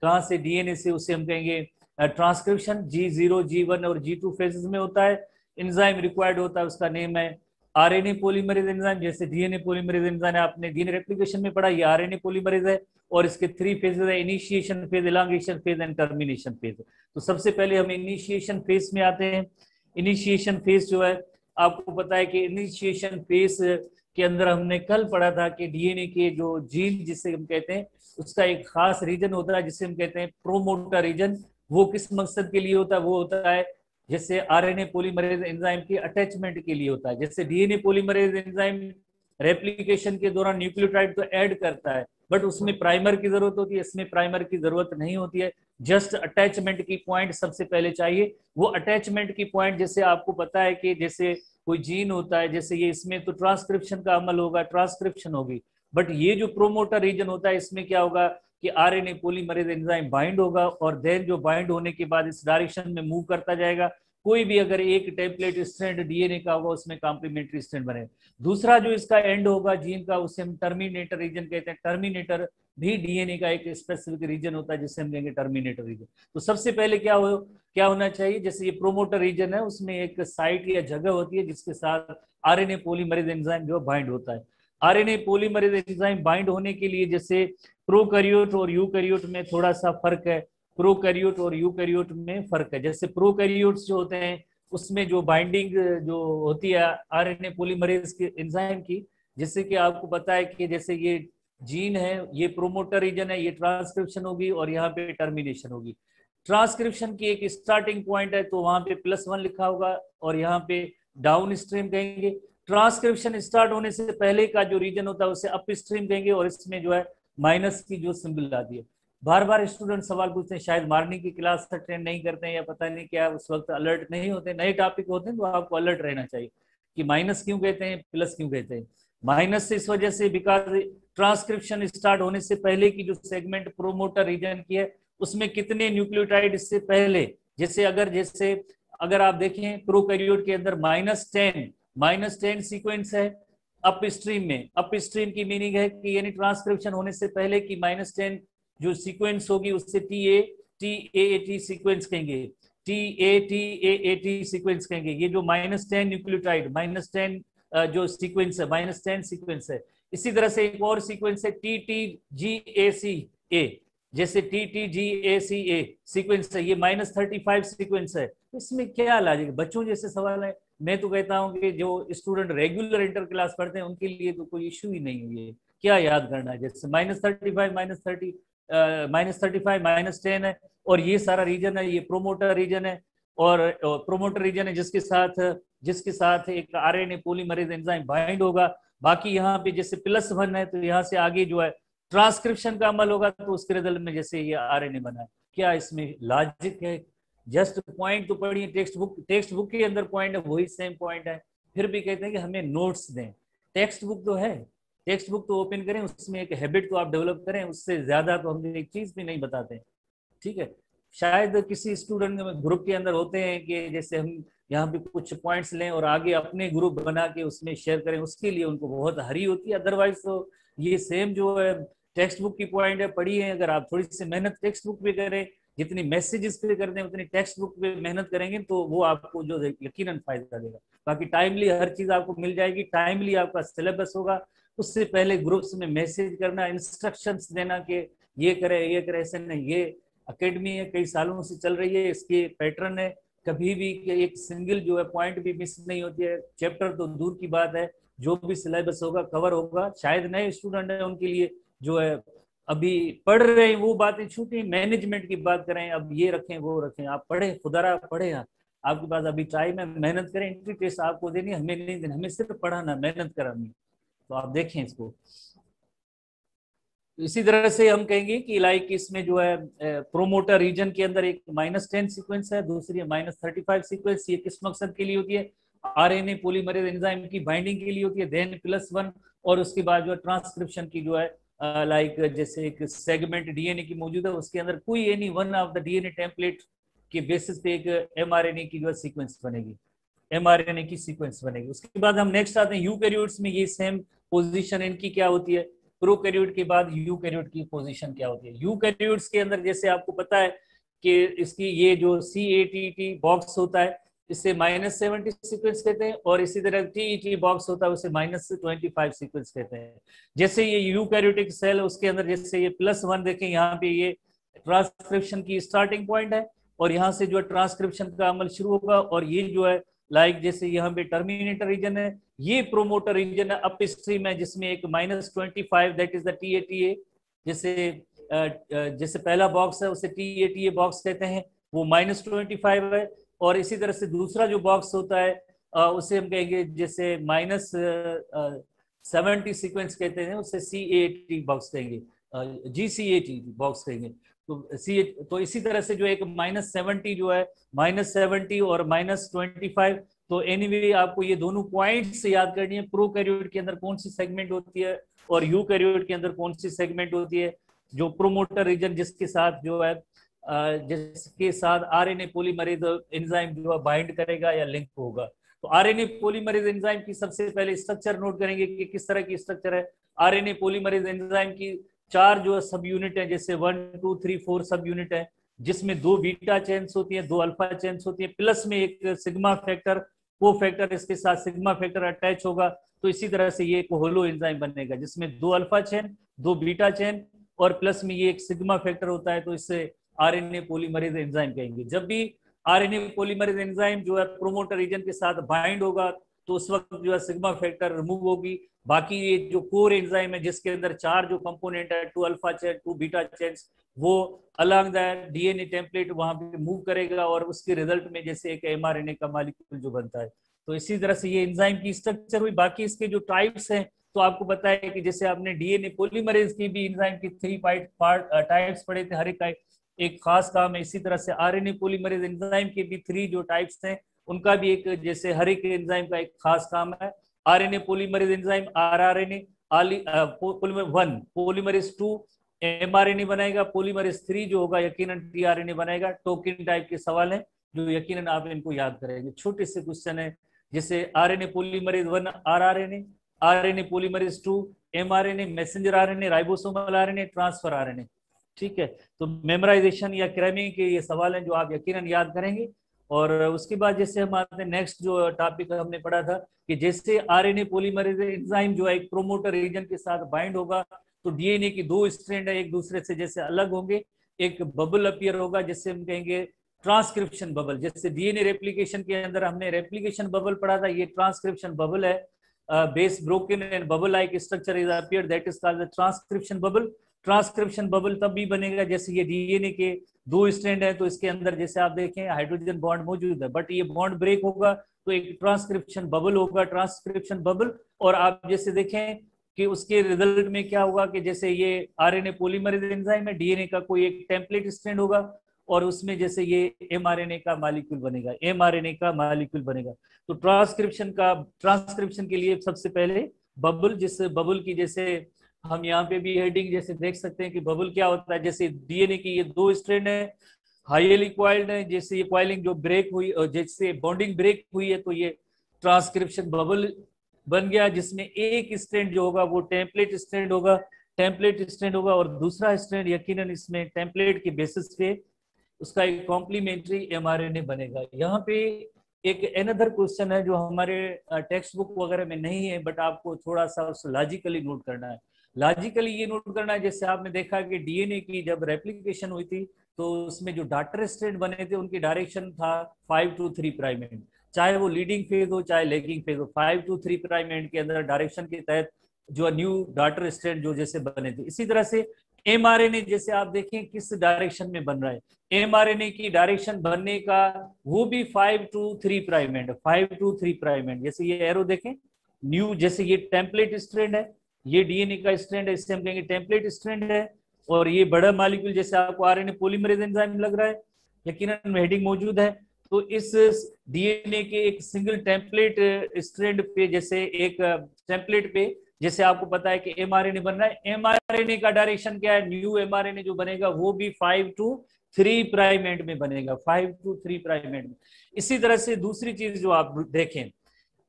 कहाँ से, डीएनए से, उसे हम कहेंगे ट्रांसक्रिप्शन। G0, G1 और G2 फेजेस में होता है। एंजाइम रिक्वायर्ड होता है, उसका नेम है आरएनए पॉलीमरेज एंजाइम। जैसे डीएनए पॉलीमरेज एंजाइम आपने डीएनए रेप्लिकेशन में पढ़ा, ये आरएनए पॉलीमरेज है और इसके 3 फेजेस है, initiation phase, elongation phase and termination phase. तो सबसे पहले हम इनिशिएशन फेज में आते हैं। इनिशिएशन फेज जो है, आपको पता है कि इनिशिएशन फेज के अंदर हमने कल पढ़ा था कि डीएनए के जो जीन जिसे हम कहते हैं, उसका एक खास रीजन होता है जिसे हम कहते हैं प्रोमोटर रीजन। वो किस मकसद के लिए होता है? वो होता है जैसे आरएनए पॉलीमरेज एंजाइम की अटैचमेंट के लिए होता है। जैसे डीएनए पॉलीमरेज एंजाइम रेप्लिकेशन के दौरान न्यूक्लियोटाइड तो ऐड करता है, बट उसमें प्राइमर की जरूरत होती है, इसमें प्राइमर की जरूरत नहीं होती है। जस्ट अटैचमेंट की पॉइंट सबसे पहले चाहिए। वो अटैचमेंट की पॉइंट, जैसे आपको पता है कि जैसे कोई जीन होता है, जैसे ये इसमें तो ट्रांसक्रिप्शन का अमल होगा, ट्रांसक्रिप्शन होगी, बट ये जो प्रोमोटर रीजन होता है इसमें क्या होगा कि आरएनए पॉलीमरेज एंजाइम बाइंड होगा और देन जो बाइंड होने के बाद इस डायरेक्शन में मूव करता जाएगा। कोई भी अगर एक टेम्पलेट स्ट्रैंड डीएनए का होगा उसमें कॉम्प्लीमेंट्री स्ट्रैंड बने। दूसरा जो इसका एंड होगा जीन का, उसे हम टर्मिनेटर रीजन कहते हैं। टर्मिनेटर भी डीएनए का एक स्पेसिफिक रीजन होता है जिसे हम कहेंगे टर्मिनेटर रीजन। तो सबसे पहले क्या होना चाहिए, जैसे ये प्रोमोटर रीजन है उसमें एक साइट या जगह होती है जिसके साथ आरएनए पॉलीमरेज एंजाइम जो बाइंड होता है। आरएनए पॉलीमरेज एंजाइम बाइंड होने के लिए जैसे प्रोकैरियोट और यूकैरियोट में थोड़ा सा फर्क है। प्रोकैरियोट और यूकैरियोट में फर्क है। जैसे प्रोकैरियोट्स जो होते हैं उसमें जो बाइंडिंग जो होती है आरएनए पॉलीमरेज के एंजाइम की, जैसे कि आपको पता है कि जैसे ये जीन है, ये प्रोमोटर रीजन है, ये ट्रांसक्रिप्शन होगी और यहाँ पे टर्मिनेशन होगी। ट्रांसक्रिप्शन की एक स्टार्टिंग पॉइंट है तो वहां पे +1 लिखा होगा और यहाँ पे डाउन स्ट्रीम कहेंगे। ट्रांसक्रिप्शन स्टार्ट होने से पहले का जो रीजन होता है उसे अप स्ट्रीम कहेंगे और इसमें जो है माइनस की जो सिंबल आती है। बार बार स्टूडेंट सवाल पूछते हैं, शायद मॉर्निंग की क्लास अटेंड नहीं करते हैं या पता नहीं क्या उस वक्त अलर्ट नहीं होते, नए टॉपिक होते हैं तो आपको अलर्ट रहना चाहिए कि माइनस क्यों कहते हैं, प्लस क्यों कहते हैं। माइनस से इस वजह से बिकॉज ट्रांसक्रिप्शन स्टार्ट होने से पहले की जो सेगमेंट प्रोमोटर रीजन की है उसमें कितने न्यूक्लियोटाइड इससे पहले, जैसे अगर आप देखें प्रोकैरियोट के अंदर -10 सीक्वेंस है अप स्ट्रीम में। अप स्ट्रीम की मीनिंग है कि यानी ट्रांसक्रिप्शन होने से पहले की -10 जो सीक्वेंस होगी उससे TAT सीक्वेंस कहेंगे, TAT सीक्वेंस कहेंगे। ये जो -10 न्यूक्लियोटाइड, -10 जो सीक्वेंस है, -10 सीक्वेंस है। इसी तरह से एक और सीक्वेंस है TTGACA, जैसे TTGACA सीक्वेंस है, ये -35 सीक्वेंस है। इसमें क्या लॉजिक, बच्चों जैसे सवाल है। मैं तो कहता हूँ कि जो स्टूडेंट रेगुलर इंटर क्लास पढ़ते हैं उनके लिए तो कोई इश्यू ही नहीं है, ये क्या याद करना है। जैसे -35 -10 है और ये सारा रीजन है, ये प्रोमोटर रीजन है और प्रोमोटर रीजन है जिसके साथ एक आरएनए पॉलीमरेज एंजाइम बाइंड होगा। बाकी यहाँ पे जैसे +1 है तो यहाँ से आगे जो है ट्रांसक्रिप्शन का अमल होगा तो उसके रिजल्ट में जैसे ये आरएनए बना है। क्या इसमें लॉजिक है? जस्ट पॉइंट तो पढ़िए, टेक्स्ट बुक के अंदर पॉइंट है वही सेम पॉइंट है, फिर भी कहते हैं कि हमें नोट्स दें। टेक्स्ट बुक तो है, टेक्स्ट बुक तो ओपन करें, उसमें एक हैबिट तो आप डेवलप करें, उससे ज्यादा तो हम एक चीज भी नहीं बताते। ठीक है, शायद किसी स्टूडेंट ग्रुप के अंदर होते हैं कि जैसे हम यहाँ पे कुछ पॉइंट्स लें और आगे अपने ग्रुप बना के उसमें शेयर करें, उसके लिए उनको बहुत हरी होती है। अदरवाइज तो ये सेम जो है टेक्स्ट बुक की पॉइंट है, पढ़ी है। अगर आप थोड़ी सी मेहनत टेक्स्ट बुक पे करें, जितनी मैसेजेस पे करते हैं उतनी टेक्स्ट बुक पे मेहनत करेंगे तो वो आपको जो यकीनन फायदा देगा। बाकी टाइमली हर चीज आपको मिल जाएगी, टाइमली आपका सिलेबस होगा। उससे पहले ग्रुप्स में मैसेज करना, इंस्ट्रक्शंस देना कि ये करे ऐसे नहीं। ये अकेडमी है, कई सालों से चल रही है, इसके पैटर्न है, कभी भी एक सिंगल जो है पॉइंट भी मिस नहीं होती है। चैप्टर तो दूर की बात है, जो भी सिलेबस होगा कवर होगा। शायद नए स्टूडेंट है उनके लिए जो है अभी पढ़ रहे हैं वो बातें छूटी, मैनेजमेंट की बात करें, अब ये रखें वो रखें। आप पढ़े, खुदारा पढ़े, आपके पास अभी टाइम है, मेहनत करें। एंट्री टेस्ट आपको देनी, हमें नहीं देनी, हमें सिर्फ पढ़ाना, मेहनत करानी। तो आप देखें इसको। इसी तरह से हम कहेंगे कि लाइक इसमें जो है प्रोमोटर रीजन के अंदर एक -10 सीक्वेंस है, दूसरी है -35 सीक्वेंस। ये किस मकसद के लिए होती है? आरएनए पॉलीमरेज एंजाइम की बाइंडिंग के लिए होती है। देन +1 और उसके बाद जो है ट्रांसक्रिप्शन की जो है लाइक जैसे एक सेगमेंट डीएनए की मौजूद है, उसके अंदर कोई any one of the DNA template के बेसिस पे एक एमआरएनए की जो है सीक्वेंस बनेगी, एमआरएनए की सीक्वेंस बनेगी। उसके बाद हम नेक्स्ट आते हैं यूकैरियोट्स में। ये सेम पोजीशन इनकी क्या होती है? प्रोकैरियोट के बाद यूकैरियोट की पोजीशन क्या होती है। यूकैरियोट्स के अंदर जैसे आपको पता है कि इसकी ये जो CATT बॉक्स होता है इसे -70 सीक्वेंस कहते हैं, और इसी तरह TET बॉक्स होता है उसे -25 सीक्वेंस कहते हैं। जैसे ये यूकैरियोटिक सेल उसके अंदर जैसे ये +1 देखें, यहाँ पे ये ट्रांसक्रिप्शन की स्टार्टिंग पॉइंट है, और यहाँ से जो है ट्रांसक्रिप्शन का अमल शुरू होगा, और ये जो है लाइक जैसे यहाँ पे टर्मिनेटर रीजन है, ये प्रोमोटर रीजन है अप स्ट्रीम है, जिसमें एक -25 दैट इज द TATA। जैसे जैसे पहला बॉक्स है उसे TATA बॉक्स कहते हैं, वो -25 है। और इसी तरह से दूसरा जो बॉक्स होता है उसे हम कहेंगे जैसे -70 सीक्वेंस कहते हैं, उसे CAT बॉक्स कहेंगे, GCAT बॉक्स कहेंगे। तो इसी तरह से जो एक -70 जो है, -70 और -25, तो एनीवे आपको ये दोनों पॉइंट्स याद करनी है। प्रोकैरियोट के अंदर कौन सी सेगमेंट होती है और यूकैरियोट के अंदर कौन सी सेगमेंट होती है, जो प्रोमोटर रीजन जिसके साथ जो है जिसके साथ RNA पॉलीमरेज एंजाइम जो है बाइंड करेगा या लिंक होगा। तो RNA पॉलीमरेज एंजाइम की सबसे पहले स्ट्रक्चर नोट करेंगे कि किस तरह की स्ट्रक्चर है। RNA पॉलीमरेज एंजाइम की 4 जो सब यूनिट है, जैसे 1 2 3 4 सब यूनिट है, जिसमें 2 बीटा चेन्स होती है, 2 अल्फा चेन्स होती है, प्लस में एक सिग्मा फैक्टर को फैक्टर इसके साथ सिग्मा फैक्टर अटैच होगा। तो इसी तरह से ये एक होलो एंजाइम बनेगा जिसमें 2 अल्फा चेन, 2 बीटा चेन और प्लस में ये एक सिग्मा फैक्टर होता है। तो इससे RNA पॉलीमरेज एंजाइम कहेंगे। जब भी RNA पॉलीमरेज एंजाइम जो है प्रोमोटर रीजन के साथ बाइंड होगा तो उस वक्त जो है सिग्मा फैक्टर रिमूव होगी। बाकी ये जो कोर एंजाइम है जिसके अंदर 4 जो कंपोनेंट है, 2 अल्फा चेन, 2 बीटा चेन्स, वो अलग द DNA टेम्पलेट वहां पे मूव करेगा और उसके रिजल्ट में जैसे एक mRNA का मॉलिक्यूल जो बनता है। तो इसी तरह से ये एंजाइम की स्ट्रक्चर हुई। बाकी इसके जो टाइप्स हैं तो आपको पता है कि जैसे आपने DNA पॉलीमरेज की भी एंजाइम की 3 टाइप्स पढ़े थे, हर एक खास काम है। इसी तरह से RNA पॉलीमरेज एंजाइम के भी 3 जो टाइप्स हैं उनका भी एक जैसे हर एक एंजाइम का एक खास काम है। RNA polymerase enzyme rRNA polymerase 1, polymerase 2 mRNA बनाएगा, पॉलीमरेज 3 जो होगा यकीनन tRNA बनाएगा। टोकन टाइप के सवाल हैं जो यकीनन आप इनको याद करेंगे। छोटे से क्वेश्चन है, जैसे RNA polymerase 1 rRNA, RNA polymerase 2 mRNA, messenger RNA, ribosomal RNA, transfer RNA। ठीक है, तो मेमोराइजेशन या क्रैमिंग के ये सवाल हैं जो आप यकीनन याद करेंगे। और उसके बाद जैसे हम आते हैं नेक्स्ट जो टॉपिक हमने पढ़ा था कि जैसे RNA पॉलीमरेज एंजाइम जो है एक प्रोमोटर रीजन के साथ बाइंड होगा तो DNA की 2 स्ट्रैंड है एक दूसरे से जैसे अलग होंगे, एक बबल अपीयर होगा जिससे हम कहेंगे ट्रांसक्रिप्शन बबल। जैसे DNA रेप्लिकेशन के अंदर हमने रेप्लिकेशन बबल पढ़ा था, ये ट्रांसक्रिप्शन बबल है। Base broken and bubble like structure is appear, that is called the transcription bubble. Transcription bubble तब भी बनेगा जैसे ये DNA के 2 स्ट्रैंड है तो इसके अंदर जैसे आप देखें हाइड्रोजन बॉन्ड मौजूद है, बट ये बॉन्ड ब्रेक होगा तो एक ट्रांसक्रिप्शन बबल होगा, ट्रांसक्रिप्शन बबल। और आप जैसे देखें कि उसके रिजल्ट में क्या होगा कि जैसे ये RNA पॉलीमरेज एंजाइम है, DNA का कोई एक टेम्पलेट स्ट्रैंड होगा और उसमें जैसे ये mRNA का मॉलिक्यूल बनेगा, mRNA का मॉलिक्यूल बनेगा। तो ट्रांसक्रिप्शन के लिए सबसे पहले बबल, जिस बबल की जैसे हम यहाँ पे भी हेडिंग जैसे देख सकते हैं कि बबल क्या होता है। जैसे DNA की ये 2 स्ट्रैंड है, हाईली क्वाइल्ड है, जैसे ये क्वाइलिंग जो ब्रेक हुई और जैसे बॉन्डिंग ब्रेक हुई है तो ये ट्रांसक्रिप्शन बबल बन गया, जिसमें एक स्ट्रैंड जो होगा वो टेम्पलेट स्ट्रैंड होगा और दूसरा स्ट्रैंड यकीनन इसमें टेम्पलेट के बेसिस पे उसका एक कॉम्प्लीमेंट्री mRNA बनेगा। यहाँ पे एक अनदर क्वेश्चन है जो हमारे टेक्स्ट बुक वगैरह में नहीं है, बट आपको थोड़ा सा उस लॉजिकली नोट करना है। लॉजिकली ये नोट करना है, जैसे आपने देखा कि DNA की जब रेप्लिकेशन हुई थी तो उसमें जो डॉटर स्ट्रैंड बने थे उनकी डायरेक्शन था 5 to 3 प्राइम एंड, चाहे वो लीडिंग फेज हो चाहे लेगिंग फेज हो, 5 to 3 प्राइम एंड के अंदर डायरेक्शन के तहत जो न्यू डॉटर स्ट्रैंड जो जैसे बने थे। इसी तरह से mRNA जैसे आप देखें किस डायरेक्शन में बन रहा है, mRNA की डायरेक्शन बनने का वो भी 5 to 3 prime and, 5 to 3 prime and. जैसे ये एरो देखें न्यू, जैसे ये टेम्पलेट स्ट्रैंड है, ये DNA का स्ट्रैंड है, इससे हम कहेंगे टेम्पलेट स्ट्रैंड है। और ये बड़ा मॉलिक्यूल जैसे आपको RNA पॉलीमरेज एंजाइम लग रहा है, यकीनन हेडिंग मौजूद है। तो इस DNA के एक सिंगल टेम्पलेट स्ट्रैंड पे जैसे एक टेम्पलेट पे जैसे आपको पता है कि mRNA बन रहा है, mRNA का डायरेक्शन क्या है, न्यू mRNA जो बनेगा वो भी 5 to 3 प्राइम एंड में बनेगा, 5 to 3 प्राइम एंड में। इसी तरह से दूसरी चीज जो आप देखें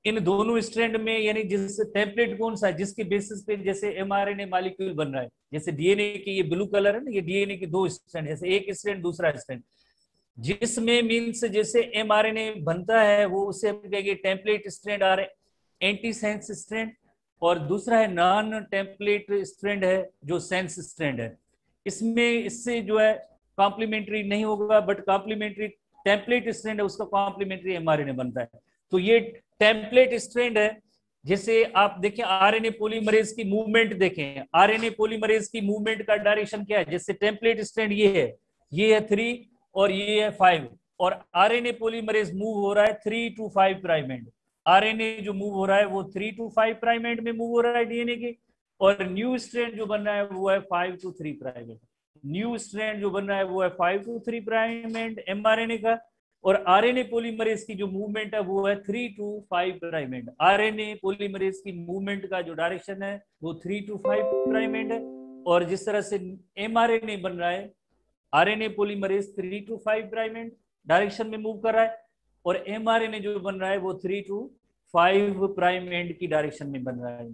इन दोनों स्ट्रैंड में, यानी जिस टेम्पलेट कौन सा है जिसके बेसिस पे जैसे एमआरएनए मॉलिक्यूल बन रहा है, जैसे डीएनए की ये ब्लू कलर है ना, ये डीएनए की दो स्ट्रैंड, जैसे एक स्ट्रैंड दूसरा स्ट्रैंड, जिसमें मीन्स जैसे एमआरएनए बनता है वो उसे हम कहेंगे टेम्पलेट स्ट्रैंड आ रहे एंटीसेंस स्ट्रैंड, और दूसरा है नॉन टेम्पलेट स्ट्रैंड है जो सेंस स्ट्रैंड है। इसमें इससे जो है कॉम्प्लीमेंट्री नहीं होगा, बट कॉम्प्लीमेंट्री टेम्पलेट स्ट्रैंड है उसका कॉम्प्लीमेंट्री एमआरएनए बनता है। तो ये टेम्पलेट स्ट्रैंड है। जैसे आप देखें आरएनए पॉलीमरेज की मूवमेंट देखें, आरएनए पॉलीमरेज की मूवमेंट का डायरेक्शन क्या है, जैसे टेम्पलेट स्ट्रैंड ये है 3 और ये है 5, और आरएनए पॉलीमरेज मूव हो रहा है 3 to 5 प्राइम एंड। आरएनए जो मूव हो रहा है वो 3 to 5 प्राइम एंड में मूव हो रहा है डीएनए के, और न्यू स्ट्रैंड जो बन रहा है वो है 5 to 3 prime and. New strand जो बन रहा है वो है 5 to 3 प्राइम एंड एमआरएनए का, और आरएनए पॉलीमरेज की जो मूवमेंट है वो है 3 to 5 prime and. RNA polymerase की मूवमेंट का जो डायरेक्शन है वो 3 to 5 प्राइम एंड है, और जिस तरह से एमआरएनए बन रहा है, RNA polymerase 3 to 5 prime and direction में मूव कर रहा है, और एमआरएनए जो बन रहा है वो 3 to 5 प्राइम एंड की डायरेक्शन में बन रहा है।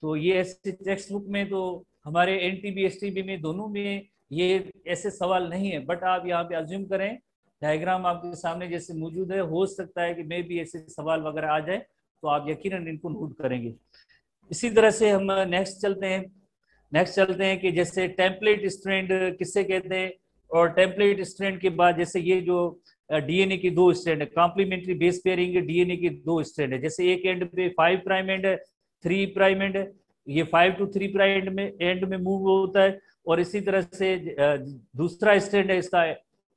तो ये ऐसे टेक्स्ट बुक में तो हमारे एनटीबी एसटीबी में दोनों में ये ऐसे सवाल नहीं है, बट आप यहाँ पे अज्यूम करें, डायग्राम आपके सामने जैसे मौजूद है, हो सकता है कि मे भी ऐसे सवाल वगैरह आ जाए, तो आप यकीनन इनको नोट करेंगे। इसी तरह से हम नेक्स्ट चलते हैं कि जैसे टेम्पलेट स्ट्रैंड किससे कहते हैं, और टेम्पलेट स्ट्रैंड के बाद जैसे ये जो डीएनए की दो स्ट्रैंड है, कॉम्प्लीमेंट्री बेस पेयरिंग डीएनए की दो स्ट्रैंड है, जैसे एक एंड पे 5 प्राइम एंड है, 3 प्राइम एंड है, ये 5 to 3 प्राइम एंड में मूव होता है, और इसी तरह से दूसरा स्ट्रैंड है इसका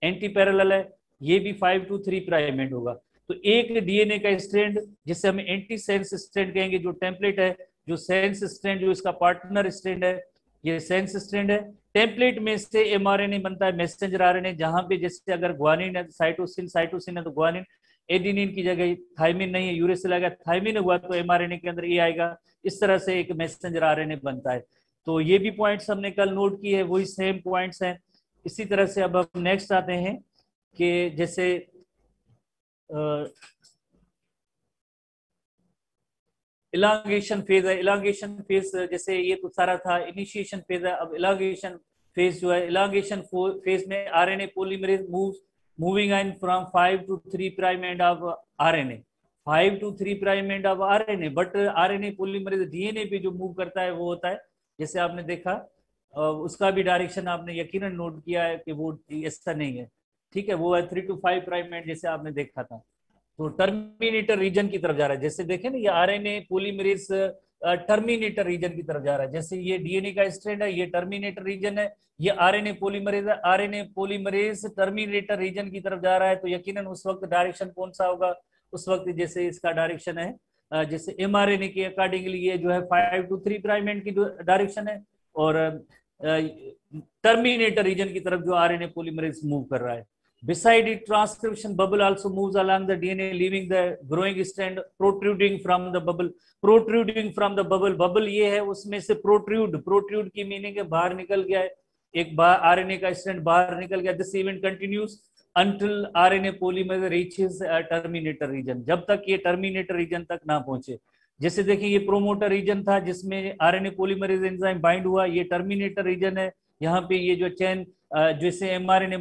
एंटी पैरेलल है, ये भी 5 to 3 प्राइम एंड होगा। तो एक डीएनए का स्ट्रैंड जिसे हम एंटी सेंस स्ट्रैंड कहेंगे, जो टेम्पलेट है, जो सेंस स्ट्रैंड जो इसका पार्टनर स्ट्रैंड है, ये सेंस स्ट्रैंड है। टेम्पलेट में से एमआरएनए बनता है मैसेंजर आरएनए, जहां पे जैसे अगर ग्वानिन है साइटोसिन है तो ग्वानिन, एडिनिन की जगह थाइमिन नहीं है, यूरेसिल आएगा, थाइमिन हुआ तो एमआरएनए के अंदर ए आएगा। इस तरह से एक मैसेंजर आरएनए बनता है। तो ये भी पॉइंट्स हमने कल नोट किए हैं, वही सेम पॉइंट्स हैं। इसी तरह से अब हम नेक्स्ट आते हैं कि जैसे इलांगेशन फेज है। इलांगेशन फेज जैसे ये तो सारा था, इनिशिएशन फेज है। अब इलांगेशन फेज जो है, इलांगेशन फेज में RNA polymerase moving in from 5 to 3 prime end of RNA, 5 to 3 prime end of RNA, but RNA polymerase DNA पे जो मूव करता है वो होता है, जैसे आपने देखा उसका भी डायरेक्शन आपने यकीनन नोट किया है कि वो ऐसा नहीं है, ठीक है, वो है 3 to 5 प्राइम एंड जैसे आपने देखा था। तो टर्मिनेटर रीजन की तरफ जा रहा है, जैसे देखें ना ये आरएनए पॉलीमरेज टर्मिनेटर रीजन की तरफ जा रहा है, जैसे ये डीएनए का स्ट्रैंड है, ये टर्मिनेटर रीजन है, ये आरएनए पॉलीमरेज है, आरएनए पॉलीमरेज टर्मिनेटर रीजन की तरफ जा रहा है। तो यकीनन उस वक्त डायरेक्शन कौन सा होगा, उस वक्त जैसे इसका डायरेक्शन है जैसे एमआरएनए के अकॉर्डिंगली ये जो है 5 to 3 प्राइम एंड की डायरेक्शन है, और टर्मिनेटर रीजन की तरफ जो आरएनए पॉलीमरेज मूव कर रहा है। Beside it, transcription bubble also moves along the DNA, leaving the growing strand protruding from the bubble. Protruding from the bubble, bubble ये है, उसमें से protrude की मीनिंग है बाहर निकल गया है, एक बार आरएनए का स्ट्रैंड बाहर निकल गया। This event continues until RNA polymerase reaches terminator region, जब तक ये टर्मिनेटर रीजन तक ना पहुंचे। जैसे देखिए ये प्रोमोटर रीजन था जिसमें आरएनए पॉलीमरेज एंजाइम बाइंड हुआ, ये टर्मिनेटर रीजन है, यहाँ पे ये जो चेन जैसे एमआरएनए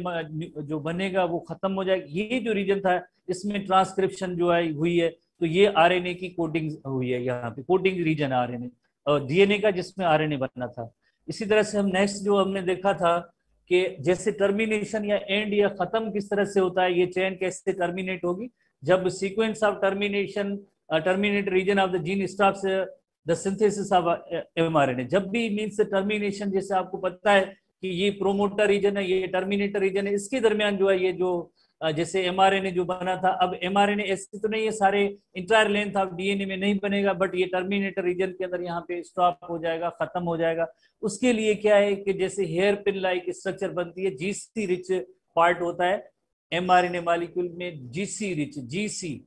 जो बनेगा वो खत्म हो जाएगा। ये जो रीजन था इसमें ट्रांसक्रिप्शन जो है हुई है, तो ये आरएनए की कोडिंग हुई है, यहाँ पे कोडिंग रीजन आरएनए और डीएनए का जिसमें आरएनए बनना था। इसी तरह से हम नेक्स्ट जो हमने देखा था कि जैसे टर्मिनेशन या एंड या खत्म किस तरह से होता है, ये चेन कैसे टर्मिनेट होगी, जब sequence of termination terminate region of the gene stops the synthesis of mRNA. जब भी मीन्स टर्मिनेशन, जैसे आपको पता है कि ये प्रोमोटर रीजन है, ये टर्मिनेटर रीजन है, इसके दरमियान जो है ये जो जैसे एमआरएनए जो बना था, अब एमआरएनए ऐसे तो नहीं है सारे इंटायर लेंथ ऑफ डीएनए में नहीं बनेगा, बट ये टर्मिनेटर रीजन के अंदर यहाँ पे स्टॉप हो जाएगा, खत्म हो जाएगा। उसके लिए क्या है कि जैसे हेयर पिन लाइक स्ट्रक्चर बनती है, जीसी रिच पार्ट होता है एमआरएनए मॉलिक्यूल में, जीसी रिच, जीसी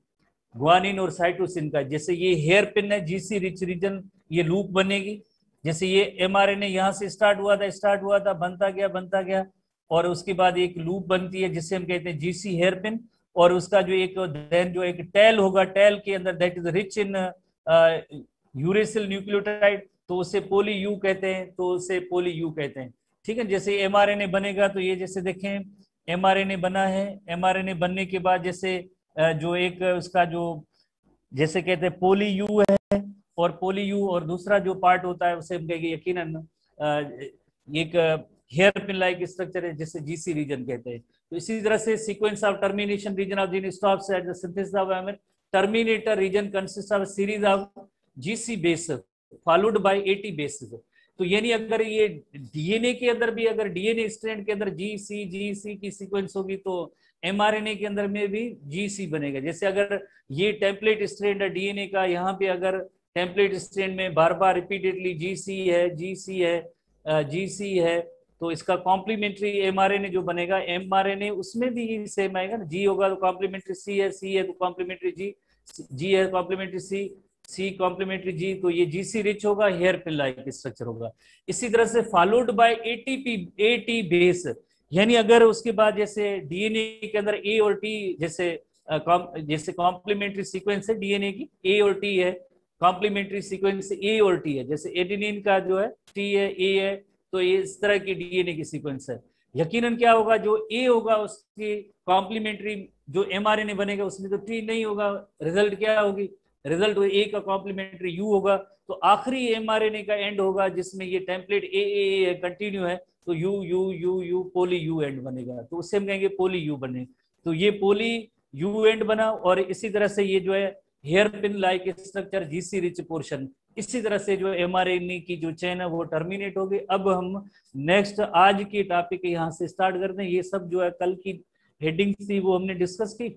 ग्वानिन और साइटोसिन का, जैसे ये हेयर पिन है जीसी रिच रीजन, ये लूप बनेगी। जैसे ये एमआरएनए यहाँ से स्टार्ट हुआ था बनता गया, और उसके बाद एक लूप बनती है जिसे हम कहते हैं जीसी हेयर पिन, और उसका जो एक देन जो एक टेल होगा, टेल के अंदर that is rich in uracil nucleotide, तो उसे पोली यू कहते हैं, तो उसे पोली यू कहते हैं। ठीक है, जैसे एमआरएनए बनेगा तो ये जैसे देखें एमआरएनए बना है, एमआरएनए बनने के बाद जैसे जो एक उसका जो जैसे कहते हैं पोली यू है, और पोली यू और दूसरा जो पार्ट होता है उसे हम कहेंगे यकीनन एक हेयर पिन लाइक स्ट्रक्चर है जिसे जीसी रीजन कहते हैं। तो इसी तरह से sequence of termination region of gene stops at the synthesis of amino terminator region consist of series of GC base followed by AT bases. तो यानी अगर ये डीएनए के अंदर भी अगर डीएनए स्ट्रैंड के अंदर जी सी की सीक्वेंस होगी तो एमआरएनए के अंदर में भी जीसी बनेगा। जैसे अगर ये टेम्पलेट स्ट्रैंड है डीएनए का, यहाँ पे अगर टेम्पलेट स्ट्रैंड में बार बार रिपीटेडली जीसी है जीसी है जीसी है, तो इसका कॉम्प्लीमेंट्री एमआरएनए जो बनेगा एमआरएनए उसमें भी सेम आएगा ना, जी होगा तो कॉम्प्लीमेंट्री सी है, सी है तो कॉम्प्लीमेंट्री जी, जी है कॉम्प्लीमेंट्री सी, सी कॉम्प्लीमेंट्री जी, तो ये जीसी रिच होगा, हेयर पिन लाइक स्ट्रक्चर होगा। इसी तरह से followed by ATP eighty base, यानी अगर उसके बाद जैसे डीएनए के अंदर ए और टी जैसे जैसे कॉम्प्लीमेंट्री सीक्वेंस है डीएनए की ए और टी है, कॉम्प्लीमेंट्री सीक्वेंस ए और टी है, जैसे एडेनिन का जो है टी है ए है, तो ये इस तरह की डीएनए की सीक्वेंस है। यकीनन क्या होगा जो ए होगा उसकी कॉम्प्लीमेंट्री जो एमआरएनए बनेगा उसमें तो टी नहीं होगा, रिजल्ट क्या होगी, रिजल्ट ए का कॉम्प्लीमेंट्री यू होगा, तो आखिरी एमआरएनए का एंड होगा जिसमें ये टेम्पलेट ए कंटिन्यू है, तो U U U U poly U end बनेगा, तो उससे हम कहेंगे पोली यू बने। तो ये पोली यू एंड बना, और इसी तरह से ये जो है hairpin like structure GC rich portion, इसी तरह से जो एमआरएनए की जो चेन है वो टर्मिनेट होगी। अब हम नेक्स्ट आज की टॉपिक यहाँ से स्टार्ट करते हैं। ये सब जो है कल की हेडिंग थी वो हमने डिस्कस की,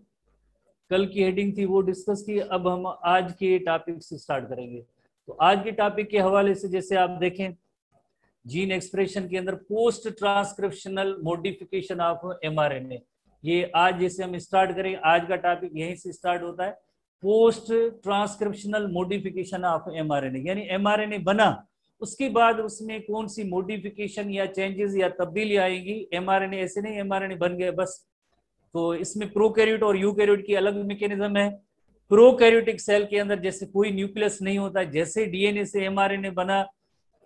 कल की हेडिंग थी वो डिस्कस की, अब हम आज के टॉपिक से स्टार्ट करेंगे। तो आज के टॉपिक के हवाले से जैसे आप देखें जीन एक्सप्रेशन के अंदर post transcriptional modification of mRNA, ये आज जैसे हम स्टार्ट करेंगे, आज का टॉपिक यहीं से स्टार्ट होता है, post transcriptional modification of mRNA, यानी एमआरएनए बना उसके बाद उसमें कौन सी मॉडिफिकेशन या चेंजेस या तब्दीली आएगी। एमआरएनए ऐसे नहीं एमआरएनए बन गए बस, तो इसमें प्रोकैरियोट और यूकैरियोट की अलग मैकेनिज्म है। प्रोकैरियोटिक सेल के अंदर जैसे कोई न्यूक्लियस नहीं होता, जैसे डीएनए से एमआरएनए बना,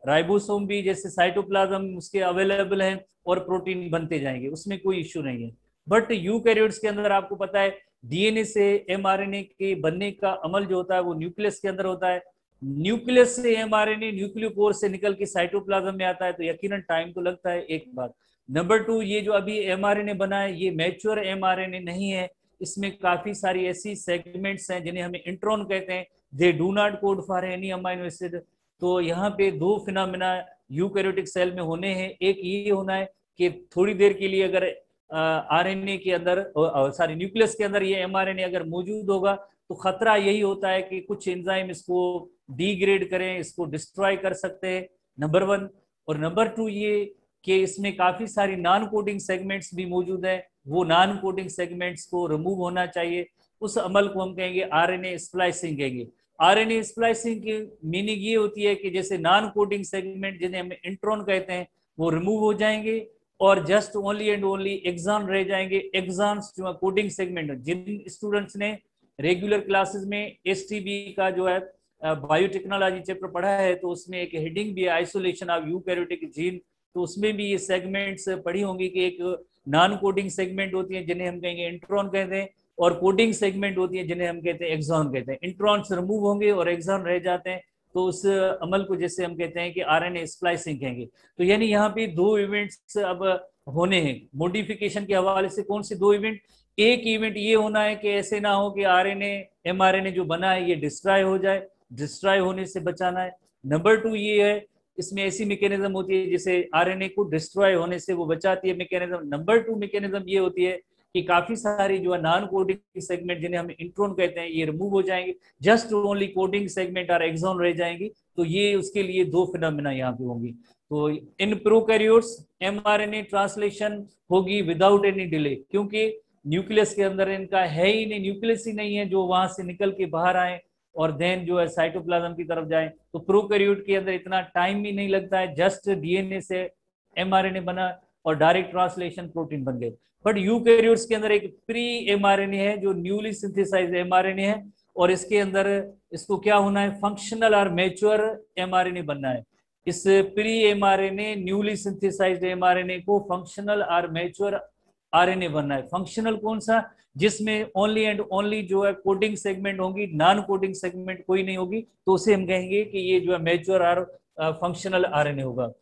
राइबोसोम भी जैसे साइटोप्लाज्म उसके अवेलेबल है और प्रोटीन बनते जाएंगे, उसमें कोई इश्यू नहीं है। बट यूकैरियोट्स के अंदर आपको पता है डीएनए से एमआरएनए के बनने का अमल जो होता है वो न्यूक्लियस के अंदर होता है, न्यूक्लियस से एमआरएनए न्यूक्लियोपोर से निकल के साइटोप्लाज्म में आता है, तो यकीनन टाइम तो लगता है, एक बात। नंबर टू, ये जो अभी एमआरएनए बना है ये मैच्योर एमआरएनए नहीं है, इसमें काफी सारी ऐसी सेगमेंट्स हैं जिन्हें हमें इंट्रॉन कहते हैं, दे do not code for any amino acid. तो यहाँ पे दो फिनोमेना यूकैरियोटिक सेल में होने हैं, एक ये होना है कि थोड़ी देर के लिए अगर आरएनए के अंदर सॉरी न्यूक्लियस के अंदर ये एमआरएनए अगर मौजूद होगा तो खतरा यही होता है कि कुछ एंजाइम इसको डिग्रेड करें, इसको डिस्ट्रॉय कर सकते हैं, नंबर वन। और नंबर टू ये कि इसमें काफी सारी नॉन कोडिंग सेगमेंट्स भी मौजूद है, वो नॉन कोडिंग सेगमेंट्स को रिमूव होना चाहिए, उस अमल को हम कहेंगे आरएनए स्प्लाइसिंग कहेंगे। आरएनए स्प्लाइसिंग की मीनिंग ये होती है कि जैसे नॉन कोडिंग सेगमेंट जिन्हें हम इंट्रॉन कहते हैं वो रिमूव हो जाएंगे और just only and only exon रह जाएंगे। एक्सॉन्स जो कोडिंग सेगमेंट, जिन स्टूडेंट्स ने रेगुलर क्लासेस में एसटीबी का जो है बायोटेक्नोलॉजी चैप्टर पढ़ा है तो उसमें एक हेडिंग भी है आइसोलेशन ऑफ यूकैरियोटिक जीन, तो उसमें भी ये सेगमेंट्स पढ़ी होंगी कि एक नॉन कोडिंग सेगमेंट होती है जिन्हें हम कहेंगे इंट्रॉन कहते हैं, और कोडिंग सेगमेंट होती है जिन्हें हम कहते हैं एक्सॉन कहते हैं। इंट्रॉन्स रिमूव होंगे और एक्सॉन रह जाते हैं, तो उस अमल को जैसे हम कहते हैं कि आरएनए स्प्लाइसिंग कहेंगे। तो यानी यहाँ पे दो इवेंट्स अब होने हैं मॉडिफिकेशन के हवाले से। कौन से दो इवेंट? एक इवेंट ये होना है कि ऐसे ना हो कि आरएनए एमआरएनए जो बना है ये डिस्ट्रॉय हो जाए, डिस्ट्रॉय होने से बचाना है। नंबर टू ये है इसमें ऐसी मैकेनिज्म होती है जिसे आरएनए को डिस्ट्रॉय होने से वो बचाती है मैकेनिज्म। नंबर टू मैकेनिज्म ये होती है कि काफी सारी जो है नॉन कोडिंग सेगमेंट जिन्हें हम इंट्रोन कहते हैं ये रिमूव हो जाएंगे, जस्ट ओनली कोडिंग सेगमेंट और एक्सॉन रह जाएंगी। तो ये उसके लिए दो फिनोमेना यहाँ पे होंगी। तो इन प्रोकैरियोट्स एमआरएनए ट्रांसलेशन होगी विदाउट एनी डिले, क्योंकि न्यूक्लियस के अंदर इनका है ही नहीं, न्यूक्लियस ही नहीं है जो वहां से निकल के बाहर आए और देन जो है साइटोप्लाज्म की तरफ जाए। तो प्रोकैरियोट के अंदर इतना टाइम भी नहीं लगता है, जस्ट डीएनए से एमआरएनए बना, और डायरेक्ट ट्रांसलेशन प्रोटीन बन गए। बट यूकैरियोट्स के अंदर एक प्री एमआरएनए है जो न्यूली सिंथेसाइज्ड एमआरएनए है, और इसके अंदर इसको क्या होना है, फंक्शनल और मैच्योर एमआरएनए बनना है। इस pre mRNA newly synthesised mRNA को फंक्शनल और मैच्योर आरएनए बनना है। फंक्शनल कौन सा, जिसमें ओनली एंड ओनली जो है कोडिंग सेगमेंट होगी, नॉन कोडिंग सेगमेंट कोई नहीं होगी, तो उसे हम कहेंगे कि ये जो है मैच्योर और फंक्शनल आरएनए होगा।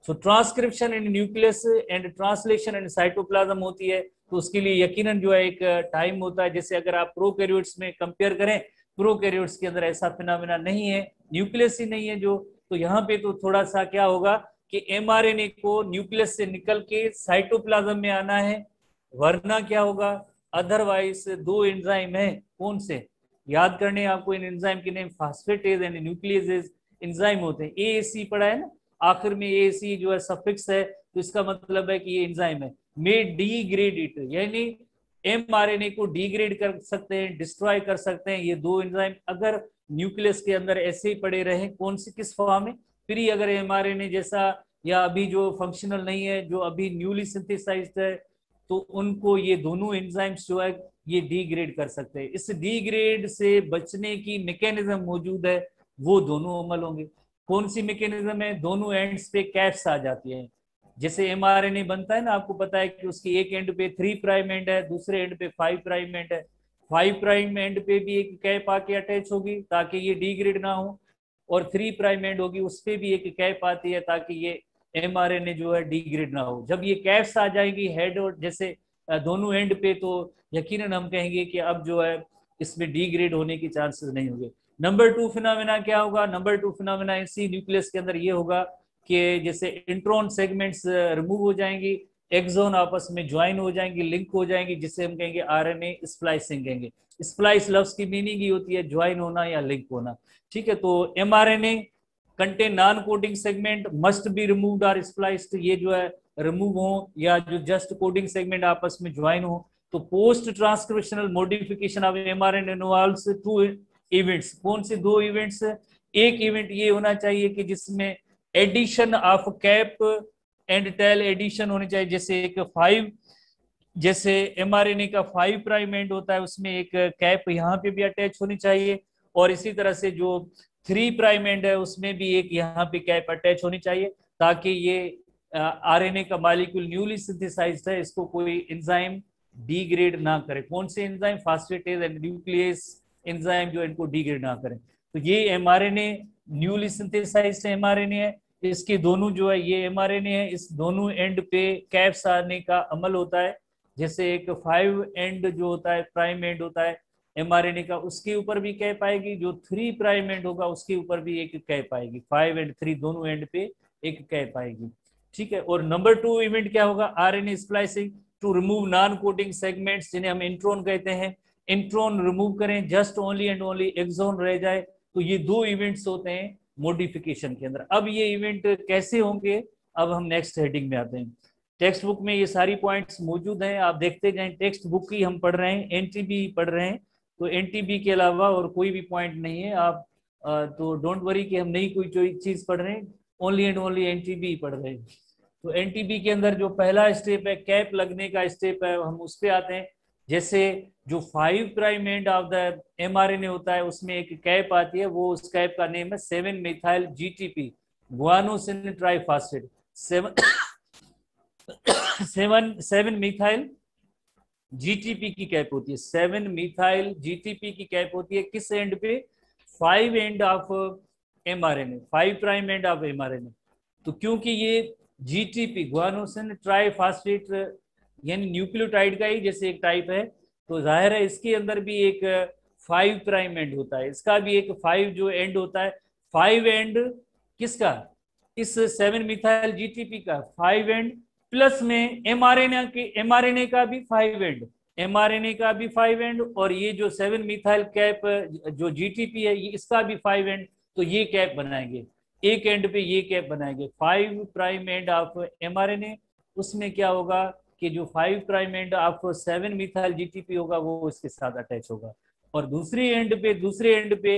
So transcription in nucleus and translation in cytoplasm होती है, तो उसके लिए यकीनन जो है एक टाइम होता है। जैसे अगर आप प्रोकैरियोट्स में कंपेयर करें, प्रोकैरियोट्स के अंदर ऐसा फिनोमेना नहीं है, न्यूक्लियस ही नहीं है जो, तो यहाँ पे तो थोड़ा सा क्या होगा कि एमआरएनए को न्यूक्लियस से निकल के साइटोप्लाज्म में आना है, वरना क्या होगा, अदरवाइज दो एंजाइम है, कौन से याद करने आपको इन एंजाइम के नेम, फास्फेटेज एंड न्यूक्लियसेज एंजाइम होते हैं। एएसी पढ़ा है ना, आखिर में एएसी जो है सफिक्स है, तो इसका मतलब है कि ये एंजाइम है। मे डिग्रेड इट, यानी एमआरएनए को डिग्रेड कर सकते हैं, डिस्ट्रॉय कर सकते हैं ये दो एंजाइम, अगर न्यूक्लियस के अंदर ऐसे ही पड़े रहे, कौन सी किस फॉर्म में, फ्री अगर एमआरएनए जैसा, या अभी जो फंक्शनल नहीं है, जो अभी न्यूली सिंथेसाइज्ड है, तो उनको ये दोनों एंजाइम्स जो है ये डिग्रेड कर सकते हैं। इस डिग्रेड से बचने की मैकेनिज्म मौजूद है, वो दोनों अमल होंगे। कौन सी मैकेनिज्म है, दोनों एंड्स पे कैप्स आ जाती हैं। जैसे एमआरएनए बनता है ना, आपको पता है कि उसकी एक एंड पे 3 प्राइम एंड है, दूसरे एंड पे 5 प्राइम एंड है। 5 प्राइम एंड पे भी एक कैप आके अटैच होगी ताकि ये डिग्रेड ना हो, और 3 प्राइम एंड होगी उस पे भी एक कैप आती है ताकि ये एमआरएनए जो है डिग्रेड ना हो। जब ये कैप्स आ जाएगी हेड और जैसे दोनों एंड पे, तो यकीनन हम कहेंगे कि अब जो है इसमें डिग्रेड होने की चांसेस नहीं होंगे। नंबर 2 फिनोमेना क्या होगा, नंबर 2 फिनोमेना इसी न्यूक्लियस के अंदर ये होगा कि जैसे इंट्रॉन सेगमेंट्स रिमूव हो जाएंगी, एक्सोन आपस में ज्वाइन हो जाएंगी, लिंक हो जाएंगी, जिसे हम कहेंगे आरएनए स्प्लाइसिंग कहेंगे। स्प्लाइस लफ्ज की मीनिंग ही होती है ज्वाइन होना या लिंक होना, ठीक है। तो mRNA contain non coding segment must be removed और स्प्लाइस्ड, ये जो है रिमूव हो या जो जस्ट कोडिंग सेगमेंट आपस में ज्वाइन हो। तो post transcriptional modification of mRNA involves 2 events. कौन से 2 इवेंट्स, एक इवेंट ये होना चाहिए कि जिसमें addition of cap and tail addition होनी चाहिए। जैसे एक 5, जैसे एमआरएनए का 5 प्राइम एंड होता है, उसमें एक कैप यहाँ पे भी अटैच होनी चाहिए, और इसी तरह से जो 3 प्राइम एंड है उसमें भी एक यहाँ पे कैप अटैच होनी चाहिए, ताकि ये आरएनए का मॉलिक्यूल न्यूली सिंथेसाइज्ड है, इसको कोई एंजाइम डिग्रेड ना करे। कौन से enzyme, phosphatase and nucleus enzyme जो इनको डिग्रेड ना करें। तो ये एमआरएनए न्यूली सिंथेसाइज्ड एमआरएनए है, इसके दोनों जो है ये एमआरएनए है, इस दोनों एंड पे कैप्स आने का अमल होता है। जैसे एक 5 एंड जो होता है, प्राइम एंड होता है एमआरएनए का, उसके ऊपर भी कैप आएगी, जो 3 प्राइम एंड होगा उसके ऊपर भी एक कैप आएगी, 5 एंड 3 दोनों एंड पे एक कैप आएगी, ठीक है। और नंबर 2 इवेंट क्या होगा, RNA splicing to remove non coding segments, जिन्हें हम इंट्रॉन कहते हैं। इंट्रॉन रिमूव करें, just only and only exon रह जाए, तो ये 2 इवेंट्स होते हैं मॉडिफिकेशन के अंदर। अब ये इवेंट कैसे होंगे, अब हम नेक्स्ट हेडिंग में आते हैं। टेक्स्ट बुक में ये सारी पॉइंट्स मौजूद हैं, आप देखते जाएं। टेक्स्ट बुक ही हम पढ़ रहे हैं, एनटीबी पढ़ रहे हैं, तो एनटीबी के अलावा और कोई भी पॉइंट नहीं है। आप तो डोंट वरी कि हम नई कोई चीज पढ़ रहे हैं, ओनली एंड ओनली एनटीबी पढ़ रहे हैं। तो एनटीबी के अंदर जो पहला स्टेप है, कैप लगने का स्टेप है, हम उस पर आते हैं। जैसे जो 5 prime end of the mRNA होता है, उसमें एक कैप आती है, वो उस कैप का नेम है 7 methyl GTP guanosine triphosphate. 7 methyl GTP की कैप होती है, 7 मिथाइल जीटीपी की कैप होती है, किस एंड पे, 5 end of mRNA, 5 prime end of mRNA. तो क्योंकि ये जीटीपी गुआनोसिन ट्राइफॉस्फेट यानी न्यूक्लियोटाइड का ही जैसे एक टाइप है, तो जाहिर है इसके अंदर भी एक 5 प्राइम एंड होता है, इसका भी एक 5 जो एंड होता है। 5 एंड किसका, इस 7 मिथाइल जीटीपी का 5 एंड, प्लस में एमआरएनए का भी 5 एंड, एमआरएनए का भी 5 एंड, और ये जो 7 मिथाइल कैप जो जीटीपी है, ये इसका भी 5 एंड। तो ये कैप बनाएंगे, एक एंड पे ये कैप बनाएंगे 5 प्राइम एंड ऑफ एमआरएनए। उसमें क्या होगा कि जो 5 prime end of 7 methyl GTP होगा वो इसके साथ अटैच होगा, और दूसरे एंड पे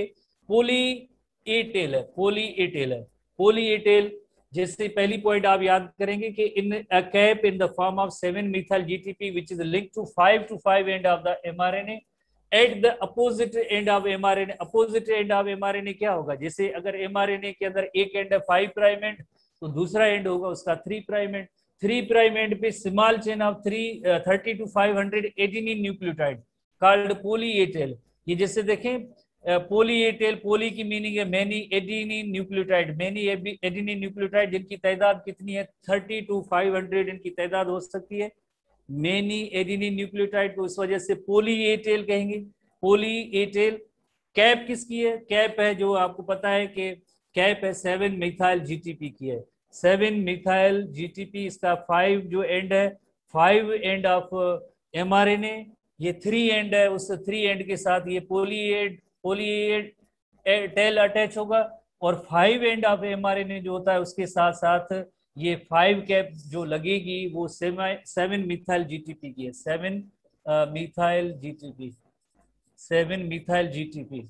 पॉली ए टेल है, पॉली ए टेल है। पॉली ए टेल जैसे पहली पॉइंट आप याद करेंगे कि in a cap in the form of 7 methyl GTP which is linked to 5 to 5 end of the mRNA at the opposite end of mRNA। opposite end of mRNA क्या होगा, जैसे अगर mRNA के अंदर एक एंड है 5 प्राइम एंड तो दूसरा एंड होगा उसका 3 प्राइम एंड। 3 प्राइम एंड पे small chain of 30 to 500 adenine nucleotide called poly A tail. ये जैसे देखें पोली ए टेल, पोली की मीनिंग है many adenine nucleotide, many adenine nucleotide जिनकी तादाद कितनी है 30 to 500 इनकी तादाद हो सकती है मैनी एडेनिन न्यूक्लियोटाइड को, इस वजह से पोली ए टेल कहेंगे। पोली ए टेल। कैप किसकी है, कैप है जो आपको पता है कि कैप है 7 मिथाइल जीटीपी की है। 7 मिथाइल जीटीपी, इसका 5 जो एंड है 5 एंड ऑफ एमआरएनए, ये 3 एंड है, उस 3 एंड के साथ ये पोली टेल अटैच होगा और 5 एंड ऑफ एमआरएनए जो होता है उसके साथ साथ ये 5 कैप जो लगेगी वो 7 मिथाइल जीटीपी की है। 7 मिथाइल जीटीपी, 7 मिथाइल जीटीपी।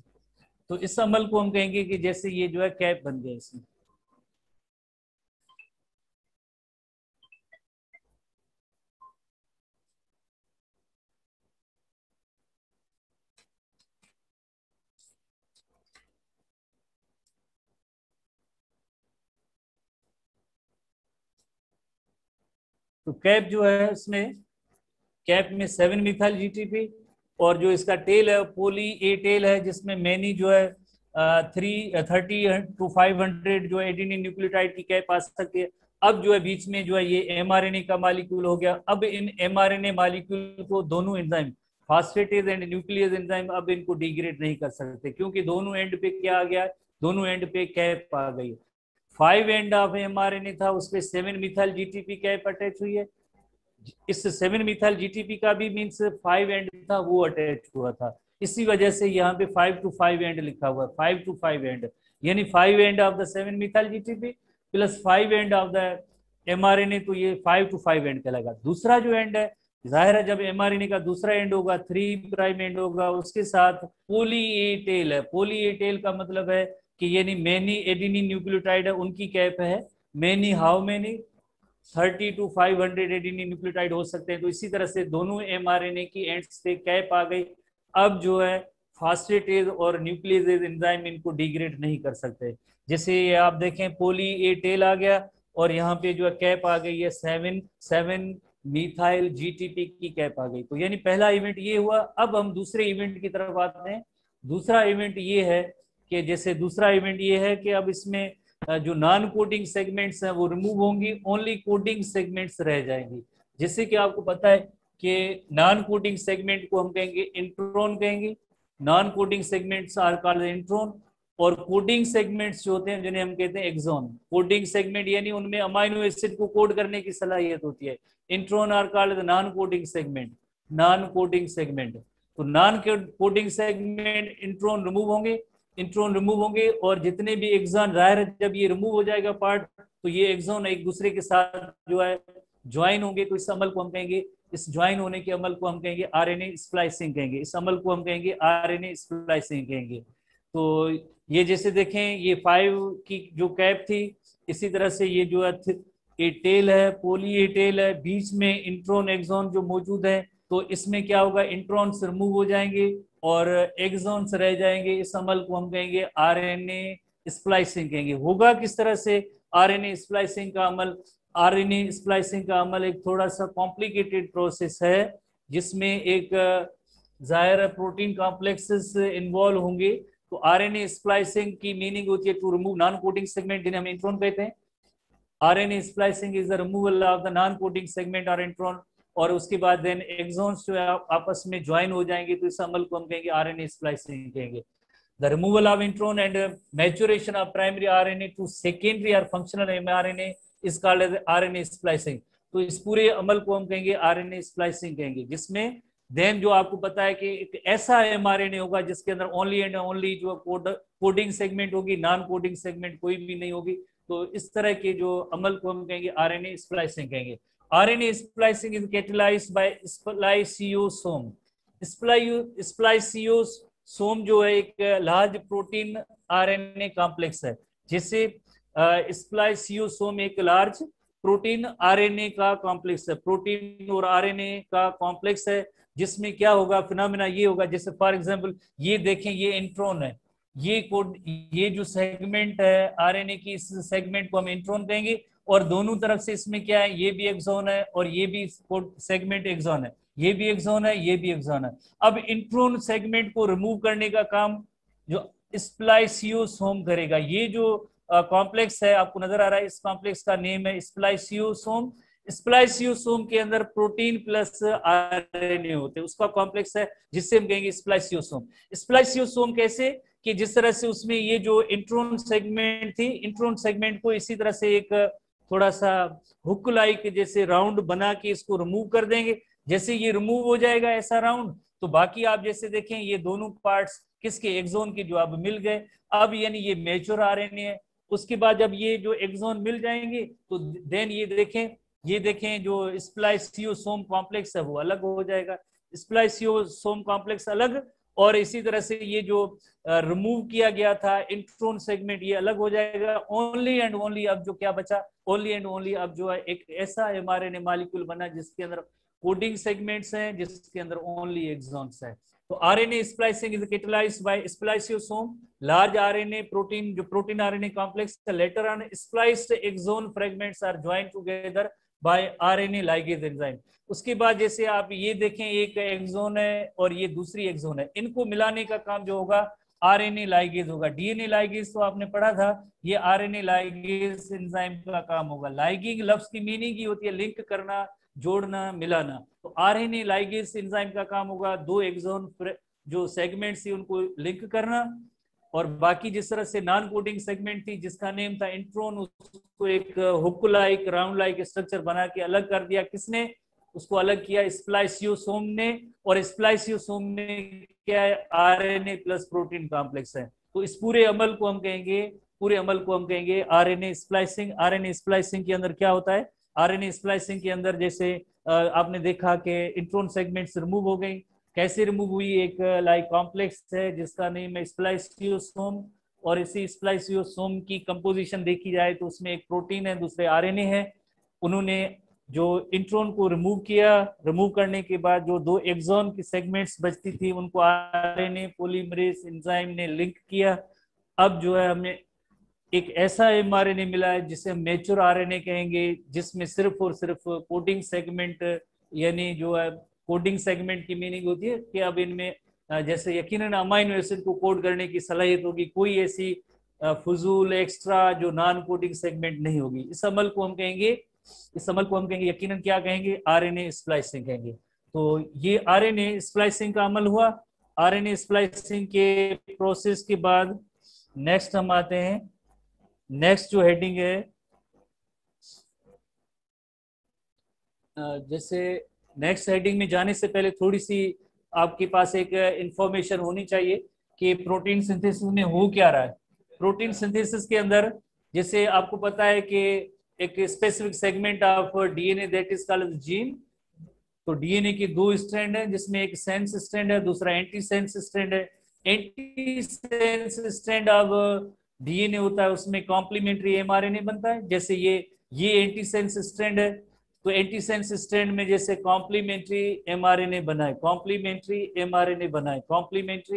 तो इस अमल को हम कहेंगे कि जैसे ये जो है कैप बन गया इसमें। तो कैप जो है उसमें, कैप में 7 मिथाइल जीटीपी और जो इसका टेल है पोली ए टेल है जिसमें मैनी जो है 30 to 500 जो एडेनिन न्यूक्लियोटाइड की कैप आ सकती है। अब जो है बीच में जो है ये एमआरएनए का मॉलिक्यूल हो गया। अब इन एमआरएनए मॉलिक्यूल को दोनों enzyme phosphatase and nucleus enzyme अब इनको डिग्रेड नहीं कर सकते क्योंकि दोनों एंड पे क्या आ गया, दोनों एंड पे कैप आ गई। 5 एंड ऑफ एमआरएनए था उस पे 7 मिथाइल जीटीपी कैप अटैच हुई है। इस 7 मिथाइल जीटीपी का भी मीन्स 5 एंड था वो अटैच हुआ था, इसी वजह से यहाँ पे 5 to 5 एंड लिखा हुआ है। 5 to 5 एंड यानी 5 end of the 7 methyl GTP plus 5 end of the mRNA, तो ये 5 to 5 एंड कहलाएगा। दूसरा जो एंड है जाहिर है जब एमआरएनए का दूसरा एंड होगा 3 प्राइम एंड होगा, उसके साथ पोली ए टेल है। पोली ए टेल का मतलब है कि यानी मैनी एडेनिन न्यूक्लियोटाइड है उनकी कैप है many, how many 30 to 500 adenine nucleotide हो सकते हैं। तो इसी तरह से दोनों एमआरएनए की एंड्स पे कैप आ गई। अब जो है फास्फेटेज और न्यूक्लियस एंजाइम इनको डिग्रेड नहीं कर सकते। जैसे आप देखें पोली ए टेल आ गया और यहाँ पे जो है कैप आ गई है 7 मिथाइल जीटीपी की कैप आ गई। तो यानी पहला इवेंट ये हुआ। अब हम दूसरे इवेंट की तरफ आते हैं। दूसरा इवेंट ये है कि जैसे दूसरा इवेंट ये है कि अब इसमें जो नॉन कोडिंग सेगमेंट्स हैं वो रिमूव होंगी, ओनली कोडिंग सेगमेंट्स रह जाएंगी। जैसे कि आपको पता है कि नॉन कोडिंग सेगमेंट को हम कहेंगे इंट्रोन कहेंगे। Non coding segments are called intron और कोडिंग सेगमेंट्स जो होते हैं जिन्हें हम कहते हैं एक्सोन। कोडिंग सेगमेंट यानी उनमें अमाइनो एसिड को कोड करने की सलाहियत होती है। Intron are called non coding segment. Non coding segment, तो non coding segment intron remove होंगे, इंट्रोन रिमूव होंगे और जितने भी एक्सॉन, जाहिर है जब ये रिमूव हो जाएगा पार्ट तो ये एक्सॉन एक दूसरे के साथ जो है ज्वाइन होंगे। तो इस अमल को हम कहेंगे, इस ज्वाइन होने के अमल को हम कहेंगे आरएनए स्प्लाइसिंग कहेंगे। इस अमल को हम कहेंगे आरएनए स्प्लाइसिंग कहेंगे। तो ये जैसे देखें ये 5 की जो कैप थी, इसी तरह से ये जो है ए टेल है, पोली ए टेल है, बीच में इंट्रोन एक्सॉन जो मौजूद है। तो इसमें क्या होगा, इंट्रॉन्स रिमूव हो जाएंगे और एक्सॉन्स रह जाएंगे। इस अमल को हम कहेंगे आरएनए स्प्लाइसिंग कहेंगे। होगा किस तरह से आरएनए स्प्लाइसिंग का अमल? आरएनए स्प्लाइसिंग का अमल एक थोड़ा सा कॉम्प्लिकेटेड प्रोसेस है जिसमें एक जाहिर प्रोटीन कॉम्प्लेक्सेस इन्वॉल्व होंगे। तो आरएनए स्प्लाइसिंग की मीनिंग होती है to remove non coding segment जिन्हें हम इंट्रॉन कहते हैं। RNA splicing is the removal of the non coding segment और इंट्रॉन, और उसके बाद देन एक्सॉन्स जो है आपस में ज्वाइन हो जाएंगे। तो इस अमल को हम कहेंगे आरएनए स्प्लाइसिंग कहेंगे। The removal of intron and maturation of primary RNA to secondary और functional mRNA is called as RNA splicing. तो इस पूरे अमल को हम कहेंगे आरएनए स्प्लाइसिंग कहेंगे, जिसमें देन जो आपको पता है कि एक ऐसा एमआरएनए होगा जिसके अंदर ओनली एंड ओनली जो कोडिंग सेगमेंट होगी, नॉन कोडिंग सेगमेंट कोई भी नहीं होगी। तो इस तरह के जो अमल को हम कहेंगे आरएनए स्प्लाइसिंग कहेंगे। RNA splicing is catalyzed by spliceosome। Spliceosome जो है एक लार्ज प्रोटीन RNA कॉम्प्लेक्स है। जैसे स्प्लाइसियोसोम एक लार्ज प्रोटीन आरएनए का कॉम्प्लेक्स है, प्रोटीन और आरएनए का कॉम्प्लेक्स है, जिसमें क्या होगा, फिनोमेना ये होगा, जैसे फॉर एग्जांपल ये देखें, ये इंट्रॉन है, ये कोड, ये जो सेगमेंट है आरएनए की, इस सेगमेंट को हम इंट्रॉन कहेंगे, और दोनों तरफ से इसमें क्या है, ये भी एक्सॉन है और ये भी सेगमेंट एक्सॉन है, ये भी एक्सॉन है, ये भी एक्सॉन है। अब इंट्रॉन सेगमेंट को रिमूव करने का काम जो स्प्लाइसियोसोम करेगा। ये जो कॉम्प्लेक्स है आपको नजर आ रहा है, इस कॉम्प्लेक्स का नेम है स्प्लाइसियोसोम। स्प्लाइसियोसोम के अंदर प्रोटीन प्लस आरएनए होते हैं, उसका कॉम्प्लेक्स है जिससे हम कहेंगे स्प्लाइसियोसोम। स्प्लाइसियोसोम कैसे, कि जिस तरह से उसमें ये जो इंट्रोन सेगमेंट थी, इंट्रोन सेगमेंट को इसी तरह से एक थोड़ा सा हुक लाइक जैसे राउंड बना के इसको रिमूव कर देंगे। जैसे ये रिमूव हो जाएगा ऐसा राउंड, तो बाकी आप जैसे देखें ये दोनों पार्ट्स किसके, एक्सोन के, जो अब मिल गए। अब यानी ये मेच्योर आरएनए है। उसके बाद जब ये जो एक्सोन मिल जाएंगे तो देन ये देखें जो स्प्लाइसियोसोम कॉम्प्लेक्स है वो अलग हो जाएगा, स्प्लाइसियोसोम कॉम्प्लेक्स अलग, और इसी तरह से ये जो रिमूव किया गया था इंट्रोन सेगमेंट ये अलग हो जाएगा। ओनली एंड ओनली अब जो क्या बचा, ओनली एंड ओनली अब जो है एक ऐसा एमआरएनए मॉलिक्यूल बना जिसके अंदर कोडिंग सेगमेंट्स हैं, जिसके अंदर ओनली एक्सॉन्स हैं। तो RNA splicing is catalysed by spliceosome, large RNA protein, जो protein RNA complex, later on spliced exon fragments are joint together by RNA ligase enzyme. उसके बाद जैसे आप ये देखें, एक एक्सोन है और ये दूसरी एक्सोन है, इनको मिलाने का काम जो होगा आरएनए लाइगेज होगा। डीएनए लाइगेज तो आपने पढ़ा था, ये आरएनए लाइगेज एंजाइम का काम होगा। लाइगिंग लफ्ज की मीनिंग ही होती है लिंक करना, जोड़ना, मिलाना। तो आरएनए लाइगेज एंजाइम का काम होगा दो एक्सोन जो सेगमेंट्स थी उनको लिंक करना, और बाकी जिस तरह से नॉन कोडिंग सेगमेंट थी जिसका नेम था इंट्रोन, उसको एक hook like round like structure बना के अलग कर दिया। किसने उसको अलग किया? स्प्लाइसियोसोम ने। और स्प्लाइसियोसोम में क्या है? आरएनए प्लस प्रोटीन कॉम्प्लेक्स है। तो इस पूरे अमल को हम कहेंगे आरएनए स्प्लाइसिंग। आरएनए स्प्लाइसिंग के अंदर क्या होता है? आरएनए स्प्लाइसिंग के अंदर जैसे आपने देखा कि इंट्रोन सेगमेंट्स रिमूव हो गई। कैसे रिमूव हुई? एक लाइक कॉम्प्लेक्स है जिसका नेम है स्प्लाइसियोसोम, और इसी स्प्लाइसियोसोम की कंपोजिशन देखी जाए तो उसमें एक प्रोटीन है, दूसरे आरएनए है। उन्होंने जो इंट्रोन को रिमूव किया, रिमूव करने के बाद जो दो एक्सॉन की सेगमेंट्स बचती थी उनको आरएनए पॉलीमरेज एंजाइम ने लिंक किया। अब जो है हमें एक ऐसा एमआरएनए मिला है जिसे हम मैच्योर आरएनए कहेंगे, जिसमें सिर्फ और सिर्फ कोडिंग सेगमेंट, यानी जो है कोडिंग सेगमेंट की मीनिंग होती है कि अब इनमें जैसे यकीनन अमाइनो एसिड को कोड करने की सलाहियत होगी, कोई ऐसी फजूल एक्स्ट्रा जो नॉन कोडिंग सेगमेंट नहीं होगी। इस अमल को हम कहेंगे यकीनन क्या कहेंगे? आरएनए स्प्लाइसिंग कहेंगे। तो ये आरएनए स्प्लाइसिंग का अमल हुआ। आरएनए स्प्लाइसिंग के प्रोसेस के बाद नेक्स्ट हम आते हैं, नेक्स्ट जो हेडिंग है, जैसे नेक्स्ट हेडिंग में जाने से पहले थोड़ी सी आपके पास एक इंफॉर्मेशन होनी चाहिए कि प्रोटीन सिंथेसिस में हो क्या रहा है। प्रोटीन सिंथेसिस के अंदर जैसे आपको पता है कि एक specific segment of DNA that is called gene. तो डीएनए की दो स्ट्रैंड है, जिसमें एक सेंस स्ट्रैंड है, दूसरा एंटी सेंस स्ट्रैंड है। Anti sense strand of DNA होता है, उसमें कॉम्प्लीमेंट्री एमआरएनए बनता है। जैसे ये एंटी सेंस स्ट्रैंड है, तो एंटी सेंस स्ट्रैंड में जैसे कॉम्प्लीमेंट्री एमआरएनए बनाए, कॉम्प्लीमेंट्री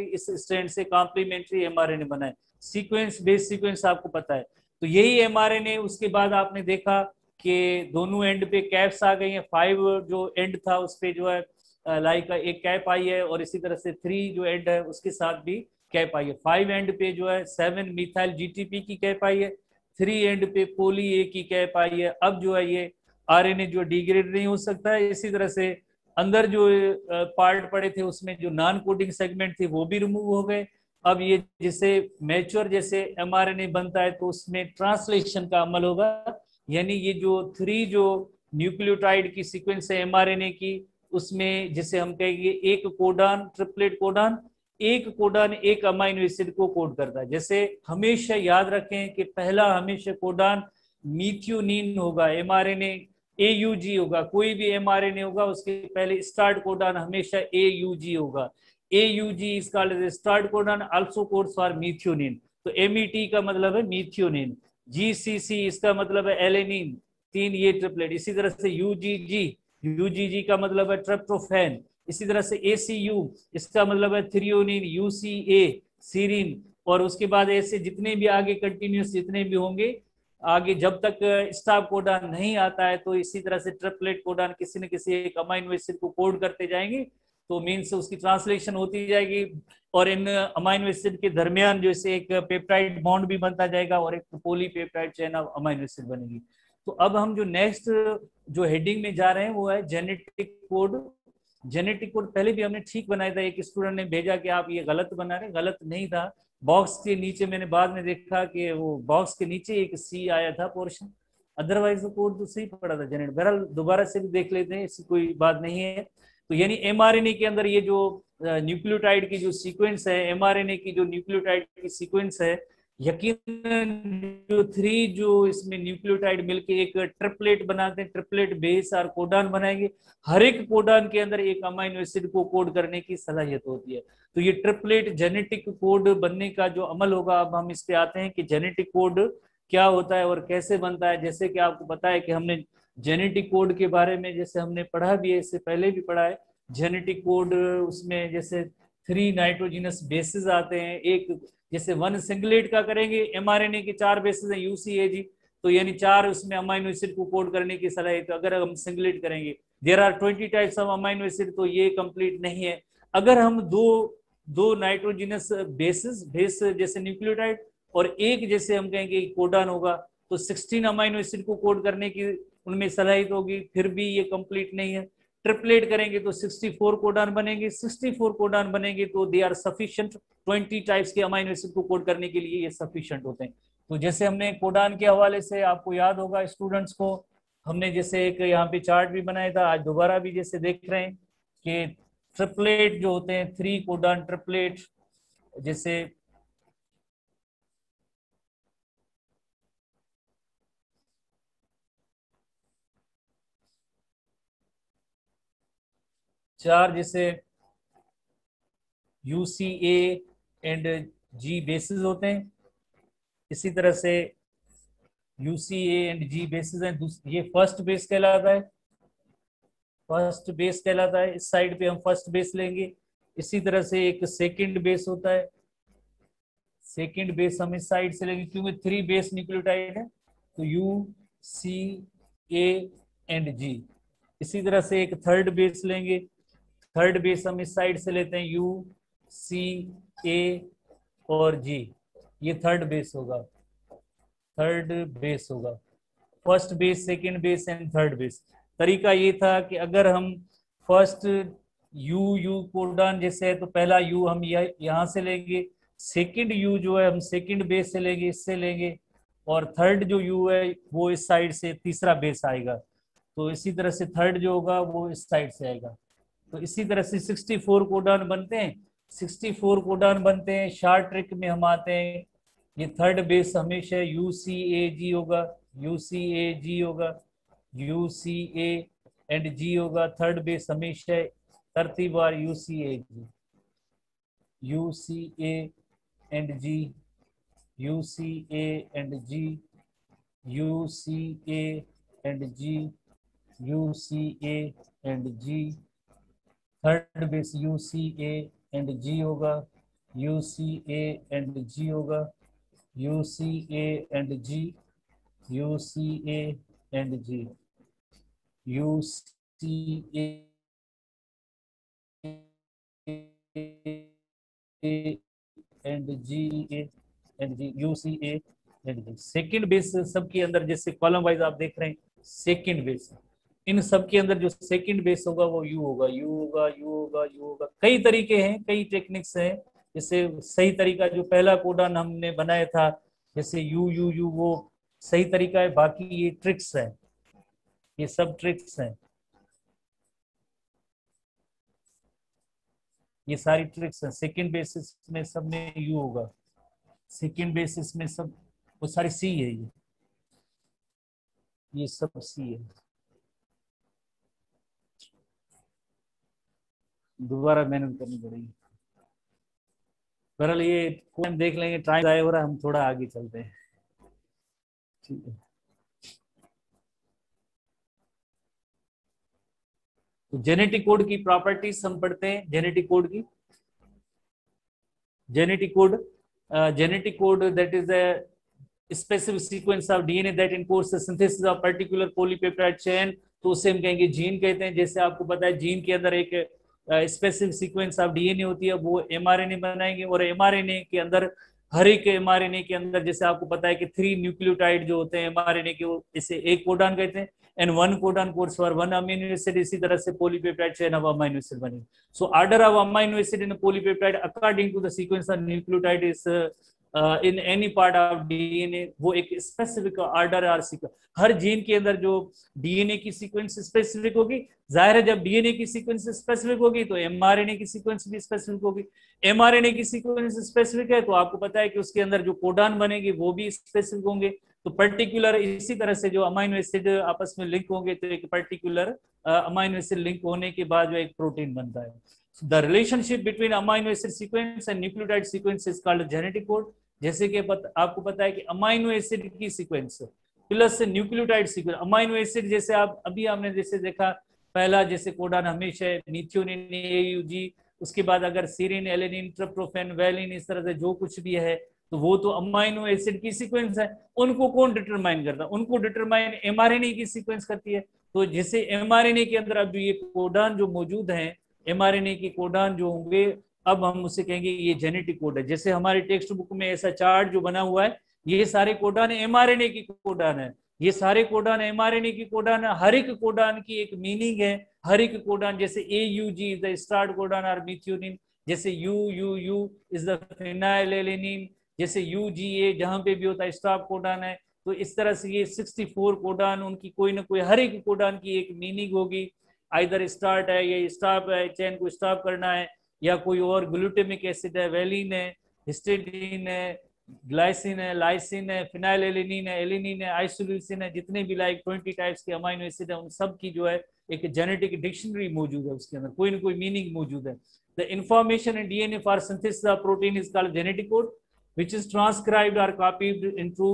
इस स्ट्रैंड से कॉम्प्लीमेंट्री एमआरएनए बनाए। सीक्वेंस बेस सीक्वेंस आपको पता है। तो यही एमआरएनए, उसके बाद आपने देखा कि दोनों एंड पे कैप्स आ गई हैं। 5 जो एंड था उस पे जो है लाइक एक कैप आई है, और इसी तरह से 3 जो एंड है उसके साथ भी कैप आई है। 5 एंड पे जो है 7 मिथाइल जीटीपी की कैप आई है, 3 एंड पे पोली ए की कैप आई है। अब जो है ये आरएनए जो डिग्रेड नहीं हो सकता है। इसी तरह से अंदर जो पार्ट पड़े थे उसमें जो नॉन कोडिंग सेगमेंट थे वो भी रिमूव हो गए। अब ये जैसे मैच्योर जैसे एमआरएनए बनता है तो उसमें ट्रांसलेशन का अमल होगा, यानी ये जो 3 जो न्यूक्लियोटाइड की सीक्वेंस है एमआरएनए की, उसमें जिसे हम कहेंगे एक कोडान, ट्रिपलेट कोडान, एक कोडान एक अमाइनो एसिड को कोड करता है। जैसे हमेशा याद रखें कि पहला हमेशा कोडान मीथियोनिन होगा, एमआरएनए एयूजी होगा। कोई भी एमआरएनए होगा उसके पहले स्टार्ट कोडान हमेशा एयूजी होगा। AUG is called as start codon, also codes for methionine. तो एमईटी का मतलब है मीथियोनिन। GCC इसका मतलब है एलेनिन, 3 ये ट्रिपलेट। इसी तरह से UGG, UGG का मतलब है ट्रिप्टोफैन। इसी तरह से ACU, इसका मतलब है थ्रियोनिन। UCA serine. और उसके बाद ऐसे जितने भी आगे कंटिन्यूस जितने भी होंगे आगे, जब तक स्टॉप कोडान नहीं आता है तो इसी तरह से ट्रिपलेट कोडान किसी न किसी एक अमाइनो एसिड को कोड करते जाएंगे, तो मीन्स उसकी ट्रांसलेशन होती जाएगी। और इन अमाइनो एसिड के दरमियान जो इसे एक पेप्टाइड बॉन्ड भी बनता जाएगा और एक polypeptide chain of amino acid बनेगी। तो अब हम जो नेक्स्ट जो हेडिंग में जा रहे हैं वो है जेनेटिक कोड। जेनेटिक कोड पहले भी हमने ठीक बनाया था, एक स्टूडेंट ने भेजा कि आप ये गलत बना रहे, गलत नहीं था। बॉक्स के नीचे मैंने बाद में देखा कि वो बॉक्स के नीचे एक सी आया था पोर्शन, अदरवाइज तो कोड तो सही पड़ा था जेनेटिक। बहरहाल दोबारा से भी देख लेते हैं, ऐसी कोई बात नहीं है। तो यानी एमआरएनए के अंदर ये जो न्यूक्लियोटाइड की जो सीक्वेंस है, एमआरएनए की जो न्यूक्लियोटाइड की सीक्वेंस है, यकीन जो 3 जो इसमें न्यूक्लियोटाइड मिलके एक ट्रिपलेट बनाते हैं, ट्रिपलेट बेस और कोडान बनाएंगे। हर एक कोडान के अंदर एक अमाइनो एसिड को कोड करने की सलाहियत होती है। तो ये ट्रिपलेट जेनेटिक कोड बनने का जो अमल होगा, अब हम इस पे आते हैं कि जेनेटिक कोड क्या होता है और कैसे बनता है। जैसे कि आपको पता है कि हमने जेनेटिक कोड के बारे में जैसे हमने पढ़ा भी है, इससे पहले भी पढ़ा है। जेनेटिक कोड उसमें जैसे 3 नाइट्रोजिनस बेसिस आते हैं। एक जैसे 1 सिंगलेट का करेंगे, एमआरएनए के 4 बेसिस हैं UCAG, तो यानी 4 उसमें अमाइनो एसिड को कोड करने की सलाह है। तो अगर हम सिंगलेट करेंगे, there are 20 types of amino acid, तो ये कंप्लीट नहीं है। अगर हम दो दो नाइट्रोजिनस बेस जैसे न्यूक्लियोटाइड और एक जैसे हम कहेंगे कोडान होगा, तो 16 अमाइनो एसिड को कोड करने की उनमें सलाहियत होगी, फिर भी ये कंप्लीट नहीं है। ट्रिपलेट करेंगे तो 64 कोडान बनेंगे, 64 कोडान बनेंगे तो दे आर सफिशिएंट, 20 टाइप्स के अमाइनो एसिड को कोड करने के लिए ये सफिशिएंट होते हैं। तो जैसे हमने कोडान के हवाले से आपको याद होगा स्टूडेंट्स को, हमने जैसे एक यहाँ पे चार्ट भी बनाया था, आज दोबारा भी जैसे देख रहे हैं कि ट्रिपलेट जो होते हैं, 3 कोडान ट्रिपलेट, जैसे चार जैसे UCA एंड G बेसिस होते हैं। इसी तरह से UCA एंड G बेसिस हैं। ये फर्स्ट बेस कहलाता है, फर्स्ट बेस कहलाता है। इस साइड पे हम फर्स्ट बेस लेंगे। इसी तरह से एक सेकंड बेस होता है, सेकंड बेस हम इस साइड से लेंगे क्योंकि 3 बेस न्यूक्लियोटाइड है, तो UCA एंड G। इसी तरह से एक थर्ड बेस लेंगे, थर्ड बेस हम इस साइड से लेते हैं UCA और G। ये थर्ड बेस होगा, थर्ड बेस होगा। First base, second base and third base. तरीका ये था कि अगर हम फर्स्ट यू कोडान जैसे है तो पहला यू हम यहाँ से लेंगे, सेकंड यू जो है हम सेकंड बेस से लेंगे, इससे लेंगे, और थर्ड जो यू है वो इस साइड से तीसरा बेस आएगा। तो इसी तरह से थर्ड जो होगा वो इस साइड से आएगा। तो इसी तरह से 64 कोडान बनते हैं, 64 कोडान बनते हैं। शार्ट ट्रिक में हम आते हैं, ये थर्ड बेस हमेशा UCAG होगा, UCAG होगा, UCA एंड G होगा। थर्ड बेस हमेशा तरतीबवार UCAG, UCA and G, UCA and G, UCA and G, UCA and G। Third base UCA and G होगा, UCA एंड G होगा, UCA and G, UCA and G, UCA and G and G, UCA and G। Second base सबके अंदर जैसे column wise आप देख रहे हैं, second base in सब के अंदर जो सेकंड बेस होगा वो यू होगा, यू होगा, यू होगा, यू होगा। कई तरीके हैं, कई टेक्निक्स हैं। जैसे सही तरीका जो पहला कोडान हमने बनाया था, जैसे यू यू यू, वो सही तरीका है। बाकी ये ट्रिक्स हैं, ये सब ट्रिक्स हैं, ये सारी ट्रिक्स हैं। सेकंड बेसिस में सब में यू होगा, सेकंड बेसिस में सब वो सारी सी है, ये सब सी है। दोबारा मेहनत करनी पड़ेगी। बहरहाल ये हम देख लेंगे, टाइम आए हो रहा है, हम थोड़ा आगे चलते हैं। ठीक है, तो जेनेटिक कोड की प्रॉपर्टीज हम पढ़ते हैं। जेनेटिक कोड की, genetic code that is a specific sequence of DNA that encodes the synthesis of particular polypeptide chain, तो उसे हम कहेंगे जीन कहते हैं। जैसे आपको पता है जीन के अंदर एक स्पेसिफिक सीक्वेंस ऑफ डीएनए होती है, वो एमआरएनए बनाएंगे, और एमआरएनए के अंदर हर एक एमआरएनए के अंदर जैसे आपको पता है कि 3 न्यूक्लियोटाइड जो होते हैं एमआरएनए के, वो इसे एक कोडान कहते हैं, and 1 codon codes for 1 amino acid. इसी तरह से polypeptide chain of amino acid बनेगी। So order of amino acid in polypeptide according to the sequence of nucleotide is in any part of DNA, वो एक specific order और sequence. हर gene के अंदर जो डीएनए की सीक्वेंस स्पेसिफिक होगी, जाहिर है जब डीएनए की सीक्वेंस स्पेसिफिक होगी तो एमआरएनए की सीक्वेंस भी स्पेसिफिक होगी। एमआरएनए की सीक्वेंस स्पेसिफिक है तो आपको पता है कि उसके अंदर जो कोडान बनेगी वो भी स्पेसिफिक होंगे। तो पर्टिकुलर इसी तरह से जो अमाइनो एसिड आपस में लिंक होंगे तो एक पर्टिकुलर अमाइनो एसिड लिंक होने के बाद जो एक प्रोटीन बनता है। The relationship between amino acid sequence and nucleotide sequence is called genetic code. जैसे कि आपको पता है कि अमाइनो एसिड की sequence plus nucleotide sequence, amino acid जैसे आप अभी हमने जैसे देखा पहला जैसे कोडान हमेशा मिथ्योनिन एयूजी, उसके बाद अगर सीरिन एलेनिन ट्रिप्टोफैन वैलिन इस तरह से जो कुछ भी है तो वो तो अमाइनो एसिड की सीक्वेंस है। उनको कौन डिटरमाइन करता है? उनको डिटरमाइन एमआरएनए की सीक्वेंस करती है। तो जैसे एमआरएनए के अंदर अब ये कोडान जो मौजूद हैं, एमआरएनए के कोडान जो होंगे, अब हम उसे कहेंगे ये जेनेटिक कोड है। जैसे हमारे टेक्स्ट बुक में ऐसा चार्ट जो बना हुआ है, ये सारे कोडान एमआरएनए की कोडान है, ये सारे कोडान एमआरएनए की कोडान है। हर एक कोडान की एक मीनिंग है। हर एक कोडान जैसे AUG is the start codon और मिथ्योनिन, जैसे UUU इज द फिनाइलएलेनिन, जैसे UGA जहां पे भी होता है स्टॉप कोडान है। तो इस तरह से ये 64 कोडान, उनकी कोई ना कोई हर एक कोडान की एक मीनिंग होगी। आइदर स्टार्ट है या स्टॉप है, चेन को स्टॉप करना है, या कोई और ग्लूटामिक एसिड है, वेलिन है, हिस्टिडीन है, ग्लाइसिन है, लाइसिन है, फिनाइलएलेनिन है, एलिनिन है, आइसोल्यूसिन है, जितने भी लाइक 20 टाइप्स के अमाइनो एसिड है, उन सब की जो है एक जेनेटिक डिक्शनरी मौजूद है, उसके अंदर कोई ना कोई मीनिंग मौजूद है। The information in DNA for synthesis of protein is called genetic code which is transcribed or copied into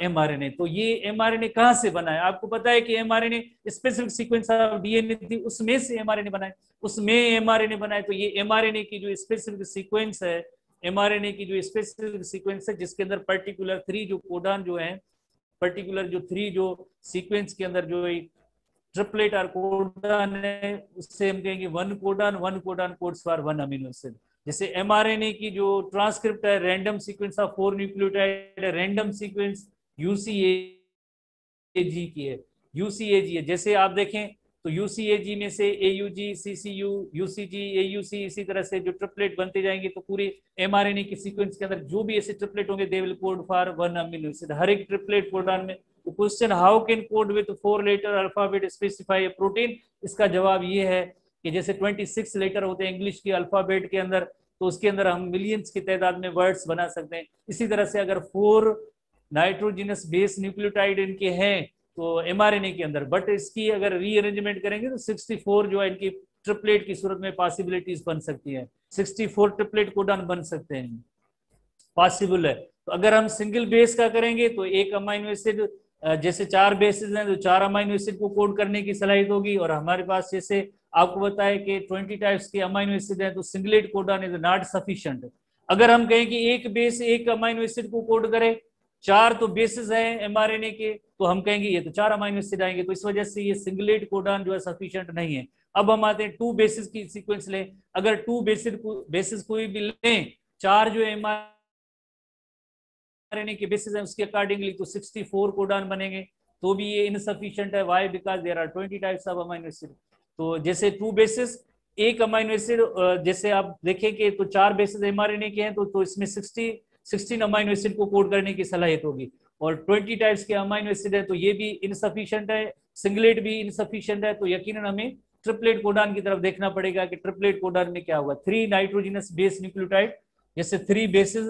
mRNA। तो ये mRNA कहाँ से बना है? आपको पता है कि mRNA specific sequence of DNA थी, उसमें से mRNA बना है, उसमें mRNA बना है। तो ये mRNA की जो स्पेसिफिक सीक्वेंस है, mRNA की जो स्पेसिफिक सीक्वेंस है जिसके अंदर पर्टिकुलर 3 जो कोडान जो है, पर्टिकुलर जो 3 जो सीक्वेंस के अंदर जो ट्रिपलेट और कोडान है, उससे हम कहेंगे 1 codon codes for 1 amino acid. जैसे एमआरएनए की जो ट्रांसक्रिप्ट है, रैंडम सीक्वेंस ऑफ 4 न्यूक्लियोटाइड है, रैंडम सीक्वेंस यूसीएजी की है, यूसीएजी है। जैसे आप देखें तो यूसीएजी में से एयूजी, सीसीयू, यूसीजी, एयूसी, इसी तरह से जो ट्रिपलेट बनते जाएंगे तो पूरे एमआरएनए की सीक्वेंस के अंदर जो भी ऐसे ट्रिपलेट होंगे they will code for 1 amino acid. हर एक ट्रिपलेट कोडान में। तो question how can code with 4 letter alphabet specify a protein? इसका जवाब ये है कि जैसे 26 लेटर होते हैं इंग्लिश के अल्फाबेट के अंदर, तो उसके अंदर हम मिलियंस की तादाद में वर्ड्स बना सकते हैं। इसी तरह से अगर 4 नाइट्रोजिनस बेस न्यूक्लियोटाइड इनके हैं तो एमआरएनए के अंदर, बट इसकी अगर रीअरेंजमेंट करेंगे तो 64 जो है इनकी ट्रिपलेट की सूरत में पॉसिबिलिटीज बन सकती है। 64 ट्रिपलेट कोडान बन सकते हैं, पॉसिबल है। तो अगर हम सिंगल बेस का करेंगे तो एक अमाइनो एसिड, जैसे 4 बेसिस हैं तो 4 अमाइनो एसिड को कोड करने की सलाहियत होगी। और हमारे पास जैसे आपको बताया कि 20 टाइप्स के अमाइनो एसिड हैं तो singlet codon is not sufficient. अगर हम कहें कि एक बेस एक अमाइनो एसिड को कोड करे, 4 तो बेसिस हैं एमआरएनए के, तो हम कहेंगे ये तो 4 अमाइनो एसिड आएंगे, तो इस वजह से ये सिंगलेट कोडान जो है सफिशिएंट नहीं है। अब हम आते हैं 2 बेसिस की सीक्वेंस लें। अगर 2 बेसिस कोई भी लें, 4 जो एमआरएनए के बेसिस है उसके अकॉर्डिंगली, तो 64 कोडान बनेंगे, तो भी ये इनसफिशिएंट है। Why? Because there are 20 types of amino acid. तो जैसे 2 बेसिस एक अमाइनो एसिड, जैसे आप देखें कि तो 4 बेसिस एमआरएनए के हैं तो इसमें 16 अमाइनो एसिड को कोड करने की सलाहियत होगी। और 20 टाइप्स के अमाइनो एसिड है तो ये भी इनसफिशिएंट है, सिंगलेट भी इनसफिशिएंट है। तो यकीनन हमें ट्रिपलेट कोडान की तरफ देखना पड़ेगा कि ट्रिपलेट कोडान में क्या होगा। 3 नाइट्रोजिनस बेस न्यूक्लियोटाइड, जैसे 3 बेसिस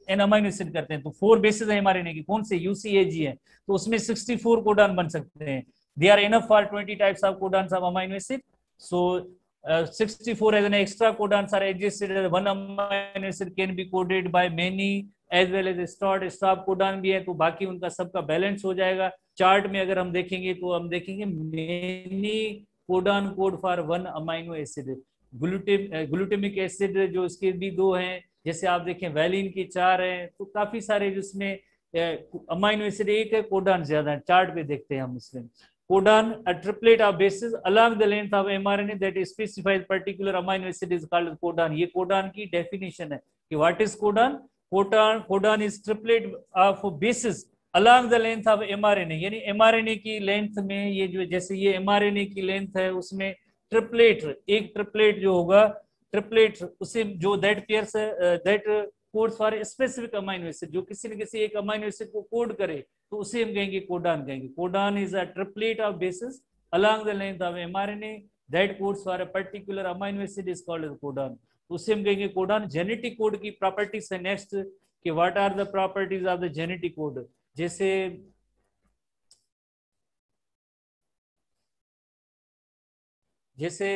एन अमाइनो एसिड करते हैं तो 4 बेसिस है एमआरएनए की, कौन से? यूसीएजी है, तो उसमें 64 कोडान बन सकते हैं। They are enough for 20 types of codons of amino acid. So 64 as an extra codons are existed. 1 amino acid can be coded by many as well as start stop codon भी है, तो बाकी उनका सबका balance हो जाएगा। Chart में अगर हम देखेंगे तो हम देखेंगे many codon code for one amino acid. Glutamic acid जो इसके भी दो हैं, जैसे आप देखें वैलिन की 4 हैं, तो काफी सारे जिसमें अमाइनो एसिड एक है, कोडान ज्यादा है। चार्ट पे देखते हैं हम इसमें codon a triplet of bases along the length of mRNA that specifies particular amino acid is called codon। ये कोडान की डेफिनेशन है कि what is codon. Codon is triplet of basis along the length of mRNA, यानी mRNA की length में ये जो जैसे ये mRNA की लेंथ है उसमें ट्रिपलेट, एक ट्रिपलेट जो होगा ट्रिपलेट उसे जो that pairs that codes for specific amino acid, जो किसी न किसी एक अमाइनो एसिड को कोड करे तो उसे हम कहेंगे कोडान कहेंगे। Codon is a triplet of basis along the length of mRNA that codes for a particular amino acid is called as codon, तो उसे हम कहेंगे कोडान। जेनेटिक कोड की प्रॉपर्टीज है नेक्स्ट कि what are the properties of the genetic code. जैसे जैसे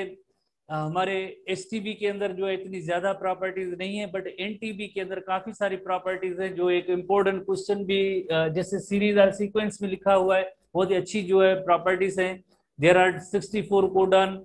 हमारे एसटीबी के अंदर जो है इतनी ज्यादा प्रॉपर्टीज नहीं है, बट एनटीबी के अंदर काफी सारी प्रॉपर्टीज है। जो एक इम्पोर्टेंट क्वेश्चन भी जैसे सीरीज और सीक्वेंस में लिखा हुआ है, बहुत ही अच्छी जो है प्रॉपर्टीज है। देयर आर 64 कोडन,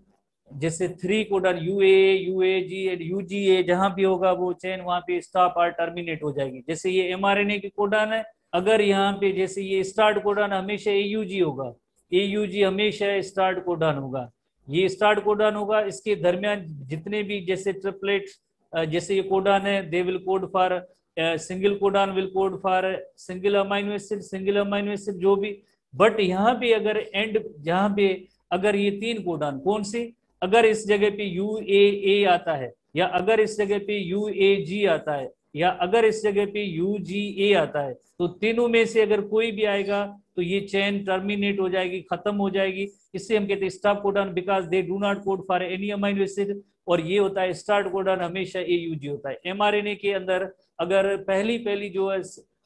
जैसे 3 codon UA, UAG and UGA, जहां भी होगा वो चेन वहां पे स्टॉप और टर्मिनेट हो जाएगी। जैसे ये एमआरएनए की कोडन है, अगर यहाँ पे जैसे ये स्टार्ट कोडन हमेशा एयूजी होगा, एयूजी हमेशा स्टार्ट कोडन होगा, ये स्टार्ट कोडन होगा। इसके दरमियान जितने भी जैसे ट्रिपलेट जैसे ये कोडन है, दे will code for single codon will code for single amino acid, single amino acid जो भी। बट यहाँ पे अगर एंड जहाँ पे अगर ये 3 कोडन कौन से, अगर इस जगह पे यूएए आता है, या अगर इस जगह पे यूएजी आता है, या अगर इस जगह पे यूजीए आता है, तो तीनों में से अगर कोई भी आएगा तो ये चेन टर्मिनेट हो जाएगी, खत्म हो जाएगी। इससे हम कहते हैं stop codon because they do not code for any amino acid. और ये होता है स्टार्ट कोडन हमेशा एयूजी होता है। एमआरएनए के अंदर अगर पहली जो है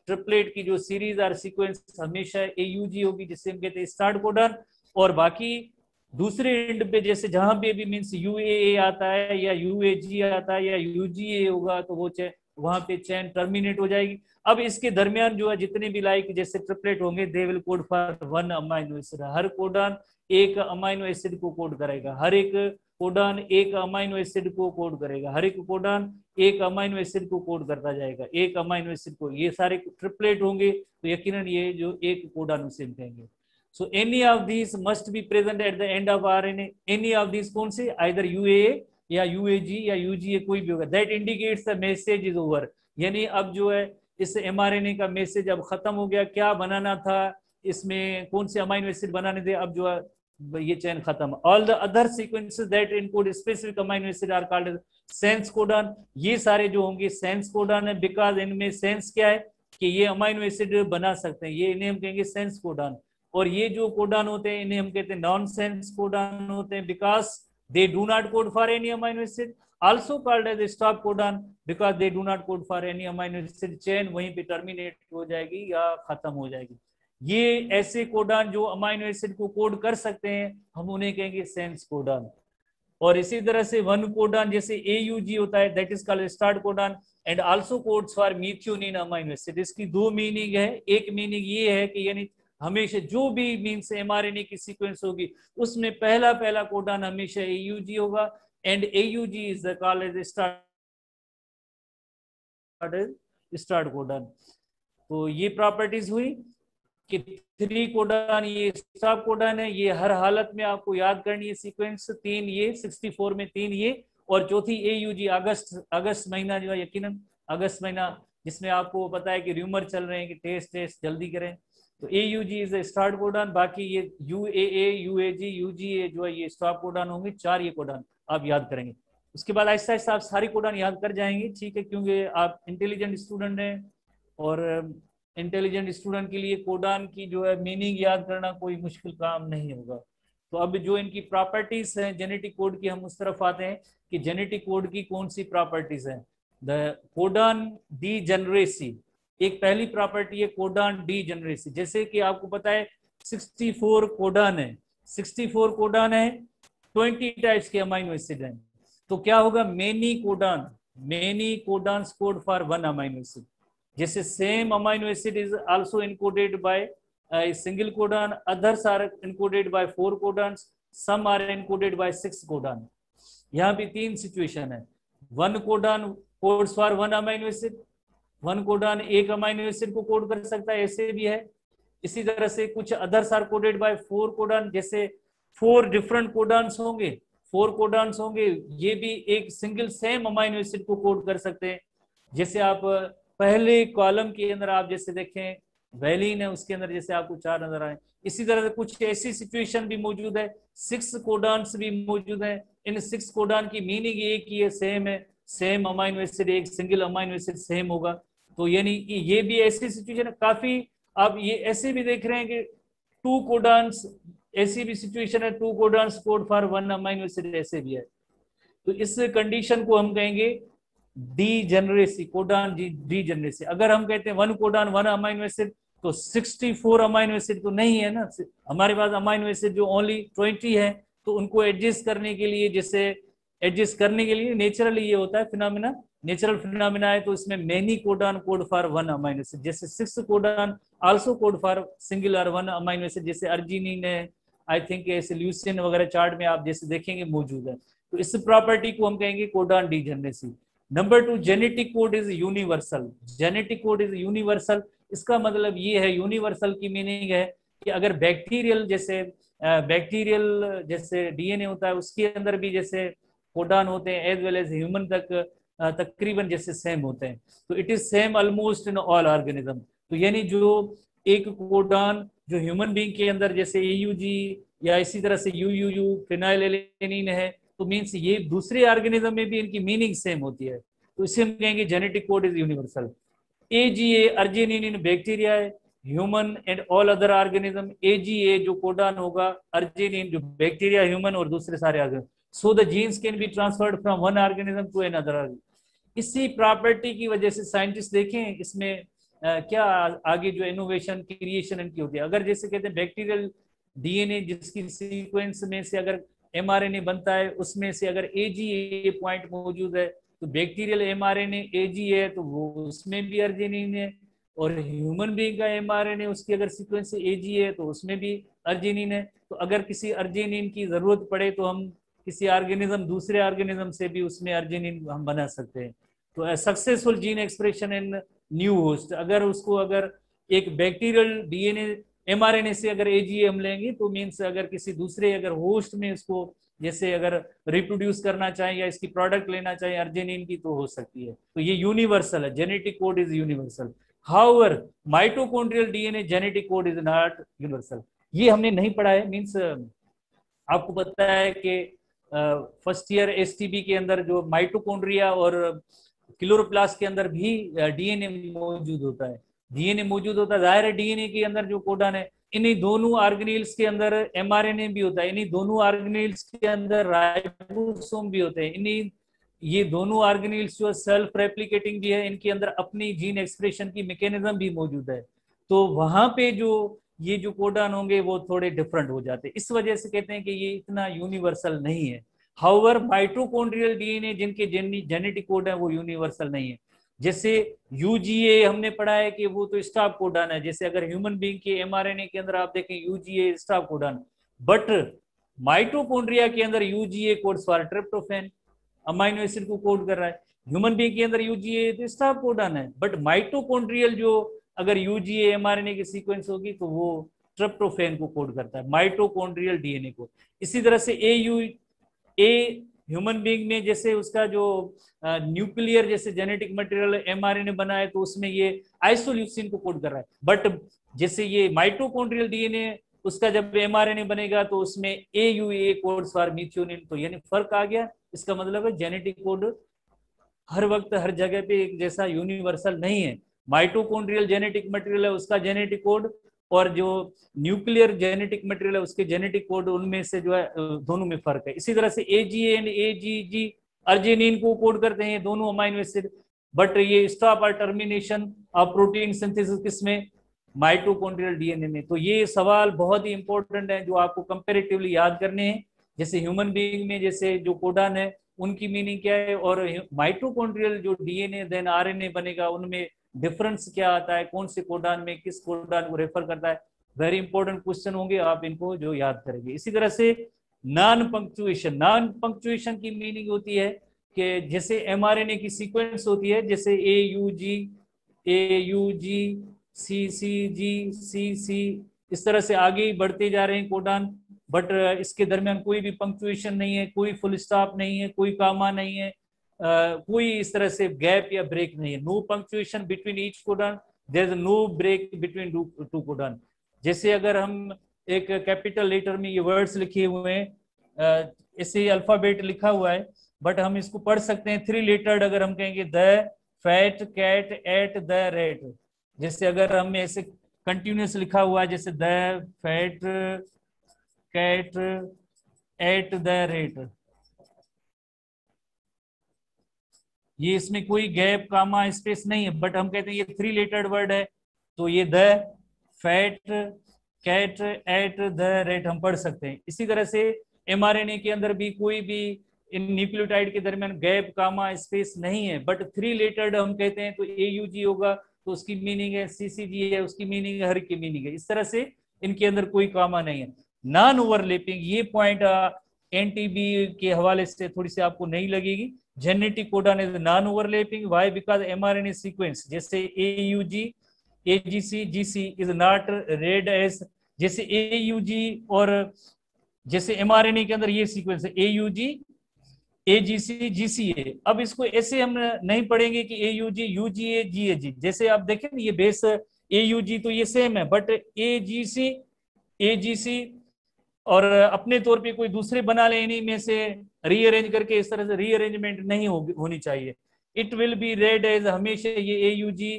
ट्रिपलेट की जो सीरीज और सीक्वेंस हमेशा एयूजी होगी, जिससे हम कहते हैं स्टार्ट कोडन। और बाकी दूसरे एंड पे जैसे जहां पे भी मीन्स यूएए आता है या यूएजी आता है या यूजीए होगा, तो वो वहां पे चेन टर्मिनेट हो जाएगी। अब इसके दरमियान जो है जितने भी लाइक जैसे ट्रिपलेट होंगे, they will code for one amino acid. Her codon एक अमाइनो एसिड को कोड करेगा, हर एक कोडन एक अमाइनो एसिड को कोड करेगा, हर एक कोडन एक अमाइनो एसिड को कोड करता जाएगा, एक अमाइनो एसिड को। ये सारे ट्रिपलेट होंगे तो यकीनन ये जो एक कोडन उसे कहेंगे। So any of these must be present at the end of RNA. Any of these कौन से, either UAA या UAG या UGA कोई भी होगा। That indicates the message is over। यानी अब जो है इस mRNA का मैसेज अब खत्म हो गया। क्या बनाना था इसमें, कौन से अमाइनो एसिड बनाने थे, अब जो है ये चेन खत्म। All the other sequences that encode specific amino acid are called sense codon. ये सारे जो होंगे सेंस कोडन है, बिकॉज इनमें सेंस क्या है कि ये अमाइनो एसिड बना सकते हैं, ये इन्हें हम कहेंगे सेंस कोडन। और ये जो कोडन होते हैं इन्हें हम कहते हैं नॉन सेंस कोडन होते हैं, because they do not code for any amino acid. Also called as stop codon because they do not code for any amino acid. Chain वहीं पे टर्मिनेट हो जाएगी या खत्म हो जाएगी। ये ऐसे कोडन जो अमाइनो एसिड को कोड कर सकते हैं, हम उन्हें कहेंगे सेंस कोडन। और इसी तरह से वन कोडन जैसे AUG होता है, that is called start codon and also codes for methionine amino acid. इसकी 2 मीनिंग है। एक मीनिंग ये है कि यानी हमेशा जो भी मीन्स एमआरएनए की सीक्वेंस होगी उसमें पहला कोडन हमेशा AUG होगा and AUG is called as start codon. तो ये प्रॉपर्टीज हुई कि 3 कोडन ये स्टॉप कोडन है। ये हर हालत में आपको याद करनी है सीक्वेंस। 3 ये 64 में 3 ये, और चौथी AUG अगस्त महीना जो है, यकीनन अगस्त महीना, जिसमें आपको पता है कि र्यूमर चल रहे हैं कि टेस्ट जल्दी करें, तो AUG इज स्टार्ट कोडन। बाकी ये UAA, UAG, UGA जो है ये स्टॉप कोडन होंगे। 4 ये कोडन आप याद करेंगे। उसके बाद आहिस्ता आहिस्ता आप सारी कोडन याद कर जाएंगे, ठीक है, क्योंकि आप इंटेलिजेंट स्टूडेंट हैं। और इंटेलिजेंट स्टूडेंट के लिए कोडन की जो है मीनिंग याद करना कोई मुश्किल काम नहीं होगा। तो अब जो इनकी प्रॉपर्टीज हैं जेनेटिक कोड की, हम उस तरफ आते हैं कि जेनेटिक कोड की कौन सी प्रॉपर्टीज हैं। द कोडन डीजेनरेसी, एक पहली प्रॉपर्टी है कोडन डीजेनरेसी। जैसे कि आपको पता है 64 कोडन है, 64 कोडन है, 20 टाइप्स के अमाइनो एसिड हैं, तो क्या होगा many codon code for one amino acid. जैसे same amino acid is also encoded by single codon, others are encoded by 4 codons, some are encoded by 6 codon. यहाँ भी 3 सिचुएशन है। 1 codon codes for 1 amino acid, 1 codon एक amino acid को code कर सकता है, ऐसे भी है। इसी तरह से कुछ others are coded by 4 codon, जैसे 4 डिफरेंट कोडन्स होंगे, 4 कोडन्स होंगे, ये भी एक सिंगल सेम अमाइनो एसिड को कोड कर सकते हैं। जैसे आप पहले कॉलम के अंदर आप जैसे देखें वैलिन है, उसके अंदर जैसे आपको 4 नजर आए। इसी तरह से कुछ ऐसी सिचुएशन भी मौजूद है, 6 कोडन्स भी मौजूद है। इन 6 कोडन की मीनिंग एक ही है, सेम है, सेम अमाइनो एसिड, एक सिंगल अमाइनो एसिड सेम होगा। तो यानी कि ये भी ऐसी सिचुएशन है काफी। आप ये ऐसे भी देख रहे हैं कि 2 कोडन्स, ऐसी भी सिचुएशन है 2 कोडन्स कोड फॉर 1 अमाइनो एसिड, ऐसे भी है। तो इस कंडीशन को हम कहेंगे डीजेनरेसी, कोडान डीजेनरेसी। अगर हम कहते हैं 1 कोडान 1 अमाइनो एसिड, तो 64 अमाइनो एसिड तो नहीं है ना, हमारे पास अमाइनो एसिड जो ओनली 20 है। तो उनको एडजस्ट करने के लिए, जैसे एडजस्ट करने के लिए नेचुरली ये होता है फिनोमिना, नेचुरल फिनोमिना है। तो इसमें many codon code for 1 amino acid, जैसे 6 codon also code for single और 1 अमाइनो एसिड, जैसे अर्जिनिन है, आई थिंक ऐसे ल्यूसिन वगैरह चार्ट में आप जैसे देखेंगे मौजूद है। तो इस प्रॉपर्टी को हम कहेंगे codon degeneracy. Number 2, genetic code is universal. Genetic code is universal, इसका मतलब ये है, यूनिवर्सल की मीनिंग है कि अगर बैक्टीरियल जैसे डीएनए होता है, उसके अंदर भी जैसे कोडान होते हैं, एज वेल एज ह्यूमन तक तकरीबन जैसे सेम होते हैं। तो it is same almost in all organism. तो यानी जो एक कोडान जो ह्यूमन बीइंग के अंदर जैसे एयूजी या इसी तरह से यूयूयू फिनाइलएलेनिन है, तो मीन्स ये दूसरे ऑर्गेनिज्म में भी इनकी मीनिंग सेम होती है। तो इसे हम कहेंगे genetic code is universal. AGA arginine in bacteria है, human and all other organism. AGA जो कोडान होगा, अर्जिनिन जो बैक्टीरिया, ह्यूमन और दूसरे सारे organism. So the genes can be transferred from one organism to another organism. इसी property की वजह से साइंटिस्ट देखें इसमें क्या आगे जो इनोवेशन क्रिएशन इनकी होती है। अगर जैसे कहते हैं बैक्टीरियल डीएनए जिसकी सीक्वेंस में से अगर एमआरएनए बनता है, उसमें से अगर एजीए पॉइंट मौजूद है, तो बैक्टीरियल एमआरएनए एजीए है, तो वो उसमें भी अर्जिनिन है। और ह्यूमन बीइंग का एमआरएनए उसकी अगर सीक्वेंस एजीए है, तो उसमें भी अर्जिनिन है। तो अगर किसी अर्जिनिन की जरूरत पड़े, तो हम किसी ऑर्गेनिज्म, दूसरे ऑर्गेनिज्म से भी उसमें अर्जिनिन हम बना सकते हैं। तो successful gene expression in new host, अगर उसको अगर एक बैक्टीरियल डीएनए एमआरएनए से अगर एजीए हम लेंगे, तो मीन्स अगर किसी दूसरे अगर होस्ट में उसको जैसे अगर रिप्रोड्यूस करना चाहें या इसकी प्रोडक्ट लेना चाहें अर्जिनिन की, तो हो सकती है। तो ये यूनिवर्सल है, genetic code is universal. However mitochondrial DNA genetic code is not universal. ये हमने नहीं पढ़ा है, मीन्स आपको पता है कि फर्स्ट ईयर एसटीबी के अंदर जो माइटोकॉन्ड्रिया और क्लोरोप्लास्ट के अंदर भी डीएनए मौजूद होता है, डीएनए मौजूद होता है। जाहिर है डीएनए के अंदर जो कोडन है, इन्हीं दोनों ऑर्गेनेल्स के अंदर एमआरएनए भी होता है, इन्हीं दोनों ऑर्गेनेल्स के अंदर राइबोसोम भी होते हैं। इन्हीं ये दोनों ऑर्गेनेल्स जो सेल्फ रेप्लिकेटिंग भी है, इनके अंदर अपनी जीन एक्सप्रेशन की मैकेनिज्म भी मौजूद है। तो वहां पे जो ये जो कोडन होंगे वो थोड़े डिफरेंट हो जाते हैं, इस वजह से कहते हैं कि ये इतना यूनिवर्सल नहीं है। हाउएवर माइटोकॉन्ड्रियल डीएनए जिनके जेनेटिक कोड है वो यूनिवर्सल नहीं है। जैसे यूजीए हमने पढ़ा है कि वो तो स्टॉप कोडन है, जैसे अगर ह्यूमन बीइंग के एमआरएनए के अंदर आप देखें UGA stop codon, but mitochondria के अंदर UGA codes for tryptophan, amino acid को कोड कर रहा है। ह्यूमन बीइंग के अंदर यूजीए तो स्टॉप कोडन है, बट माइटोकॉन्ड्रियल जो अगर यूजीए एमआरएनए की सीक्वेंस होगी, तो वो ट्रिप्टोफैन को कोड करता है, माइटोकॉन्ड्रियल डीएनए को। इसी तरह से ए ह्यूमन बीइंग में जैसे उसका जो न्यूक्लियर जैसे जेनेटिक मटेरियल एमआरएनए बना है, तो उसमें ये आइसोल्यूसिन को कोड कर रहा है। बट जैसे ये माइटोकॉन्ड्रियल डीएनए उसका जब एमआरएनए बनेगा, तो उसमें एयूए कोड्स फॉर मिथ्योनिन। तो यानी फर्क आ गया। इसका मतलब है जेनेटिक कोड हर वक्त हर जगह पे एक जैसा यूनिवर्सल नहीं है। माइटोकॉन्ड्रियल जेनेटिक मटेरियल है उसका जेनेटिक कोड, और जो न्यूक्लियर जेनेटिक मटेरियल है उसके जेनेटिक कोड, उनमें से जो है दोनों में फर्क है। इसी तरह से एजीए एंड एजीजी अर्जिनिन को कोड करते हैं दोनों अमाइनो एसिड, बट ये स्टॉप और टर्मिनेशन ऑफ प्रोटीन सिंथेसिस किसमें, माइटोकॉन्ड्रियल डीएनए में। तो ये सवाल बहुत ही इंपॉर्टेंट है जो आपको कंपैरेटिवली याद करने हैं। जैसे ह्यूमन बीइंग में जैसे जो कोडान है उनकी मीनिंग क्या है, और माइटोकॉन्ड्रियल जो डीएनए देन आरएनए बनेगा, उनमें डिफरेंस क्या आता है, कौन से कोडान में किस कोडान को रेफर करता है, वेरी इंपॉर्टेंट क्वेश्चन होंगे, आप इनको जो याद करेंगे। इसी तरह से नॉन पंक्चुएशन की मीनिंग होती है कि जैसे एमआरएनए की सीक्वेंस होती है, जैसे ए यू जी सी सी जी सी सी, इस तरह से आगे ही बढ़ते जा रहे हैं कोडान, बट इसके दरमियान कोई भी पंक्चुएशन नहीं है, कोई फुल स्टॉप नहीं है, कोई कामा नहीं है, कोई इस तरह से गैप या ब्रेक नहीं है। No punctuation between each codon, there is no break between two codon. जैसे अगर हम एक कैपिटल लेटर में ये वर्ड्स लिखे हुए हैं, ऐसे अल्फाबेट लिखा हुआ है, बट हम इसको पढ़ सकते हैं थ्री लेटर्ड। अगर हम कहेंगे the fat cat ate the rat, जैसे अगर हम ऐसे कंटिन्यूस लिखा हुआ है, जैसे the fat cat ate the rat, ये इसमें कोई गैप कामा स्पेस नहीं है, बट हम कहते हैं ये थ्री लेटर्ड वर्ड है, तो ये the fat cat ate the rat हम पढ़ सकते हैं। इसी तरह से एमआरएनए के अंदर भी कोई भी इन न्यूक्लियोटाइड के दरमियान गैप कामा स्पेस नहीं है, बट थ्री लेटर्ड हम कहते हैं, तो एयूजी होगा तो उसकी मीनिंग है, सीसीजी है उसकी मीनिंग है, हर की मीनिंग है। इस तरह से इनके अंदर कोई कामा नहीं है। नॉन ओवरलैपिंग, ये पॉइंट एनटीबी के हवाले से थोड़ी सी आपको नहीं लगेगी। Genetic codon is non overlapping, why? Because mRNA sequence जैसे AUG AGC GC is not read as, जैसे एयूजी और जैसे एमआरएनए के अंदर ये सीक्वेंस है एयूजी एजीसी जीसीए। अब इसको ऐसे हम नहीं पढ़ेंगे कि एयूजी यूजीए जीएजी, जैसे आप देखें ये बेस एयूजी तो ये सेम है, बट एजीसी एजीसी और अपने तौर पे कोई दूसरे बना ले इन्हीं में से रीअरेंज करके, इस तरह से रीअरेंजमेंट नहीं होनी चाहिए। It will be read as, हमेशा ये एयूजी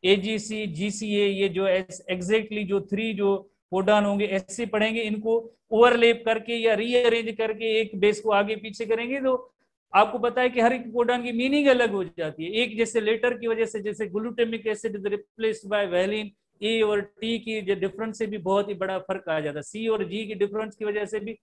एजीसी जीसीए ये जो एग्जैक्टली जो थ्री जो कोडान होंगे ऐसे पढ़ेंगे, इनको ओवरलेप करके या रीअरेंज करके एक बेस को आगे पीछे करेंगे तो आपको पता है कि हर एक कोडान की मीनिंग अलग हो जाती है। एक जैसे लेटर की वजह से, जैसे glutamic acid is replaced by valine, A और टी की जो डिफरेंस से भी बहुत ही बड़ा फर्क आ जाता है, सी और जी की डिफरेंस की वजह से भी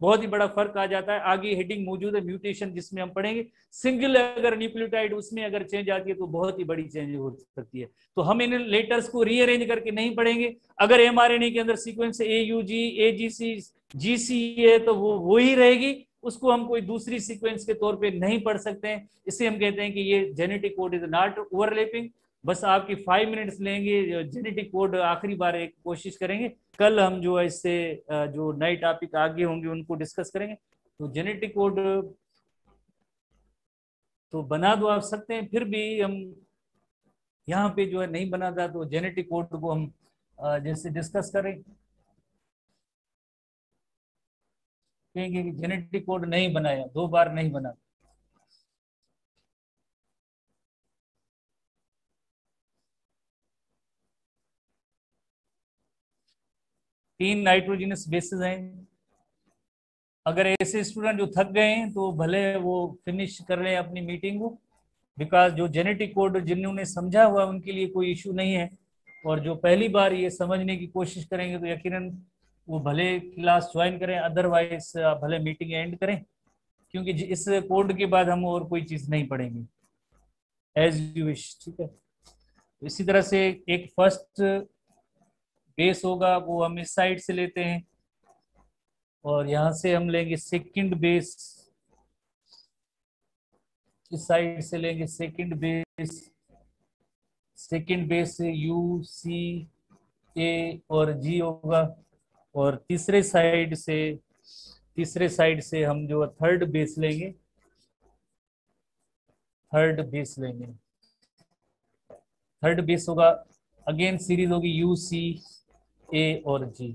बहुत ही बड़ा फर्क आ जाता है। आगे हेडिंग मौजूद है म्यूटेशन, जिसमें हम पढ़ेंगे सिंगल अगर न्यूक्लियोटाइड उसमें अगर चेंज आती है तो बहुत ही बड़ी चेंज हो सकती है। तो हम इन लेटर्स को रीअरेंज करके नहीं पढ़ेंगे। अगर एमआरएनए के अंदर सीक्वेंस ए यू जी ए जी सी जी सी है तो वो ही रहेगी, उसको हम कोई दूसरी सीक्वेंस के तौर पे नहीं पढ़ सकते हैं। इसे हम कहते हैं कि ये genetic code is not overlapping. बस आपकी 5 मिनट्स लेंगे, जेनेटिक कोड आखिरी बार एक कोशिश करेंगे। कल हम जो है इससे जो नए टॉपिक आगे होंगे उनको डिस्कस करेंगे। तो जेनेटिक कोड तो बना दो आप सकते हैं, फिर भी हम यहाँ पे जो है नहीं बनाता, तो जेनेटिक कोड को हम जैसे डिस्कस करें, कहेंगे कि जेनेटिक कोड नहीं बनाया, 2 बार नहीं बना। तीन नाइट्रोजनस बेसिस हैं। अगर ऐसे स्टूडेंट जो थक गए हैं तो भले वो फिनिश कर लें अपनी मीटिंग को, बिकॉज जो जेनेटिक कोड जिन्होंने समझा हुआ उनके लिए कोई इशू नहीं है, और जो पहली बार ये समझने की कोशिश करेंगे तो यकीनन वो भले क्लास ज्वाइन करें, अदरवाइज भले मीटिंग एंड करें, क्योंकि इस कोड के बाद हम और कोई चीज़ नहीं पढ़ेंगे। एज यू विश, ठीक है। तो इसी तरह से एक फर्स्ट बेस होगा वो हम इस साइड से लेते हैं, और यहाँ से हम लेंगे सेकंड बेस, इस साइड से लेंगे सेकंड बेस। सेकंड बेस से यू सी ए और जी होगा, और तीसरे साइड से हम जो थर्ड बेस लेंगे, थर्ड बेस लेंगे। थर्ड बेस होगा, अगेन सीरीज होगी यू सी ए और जी।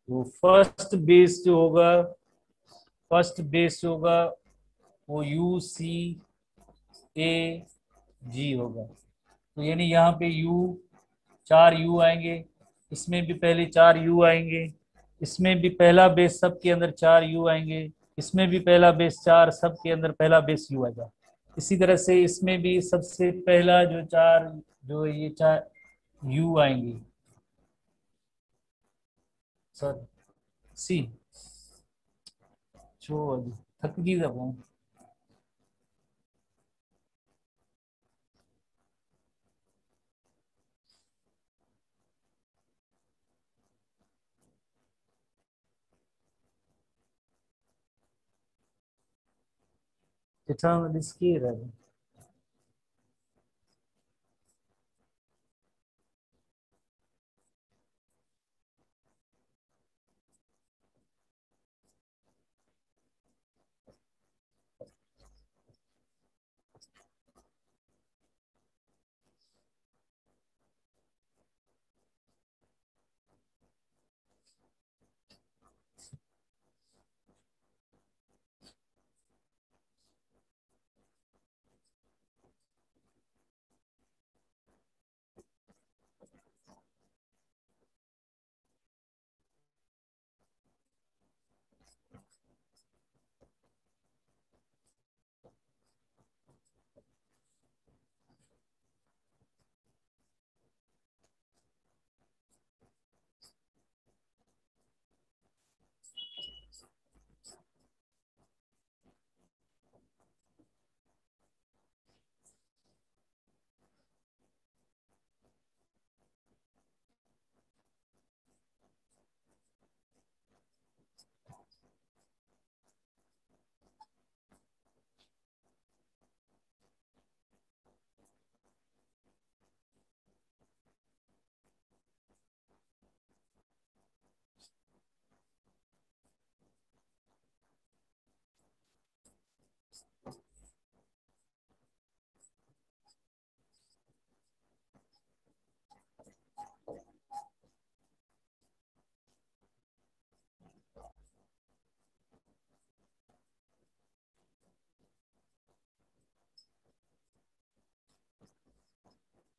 तो फर्स्ट बेस होगा वो यू सी ए जी होगा। तो यानी यहाँ पे यू, 4 यू आएंगे, इसमें भी पहले 4 यू आएंगे, इसमें भी पहला बेस सबके अंदर 4 यू आएंगे, इसमें भी पहला बेस 4, सबके अंदर पहला बेस यू आएगा। इसी तरह से इसमें भी सबसे पहला जो 4, जो ये 4 यू आएंगे, सर सी छो थक गई जब। Determine this key rather.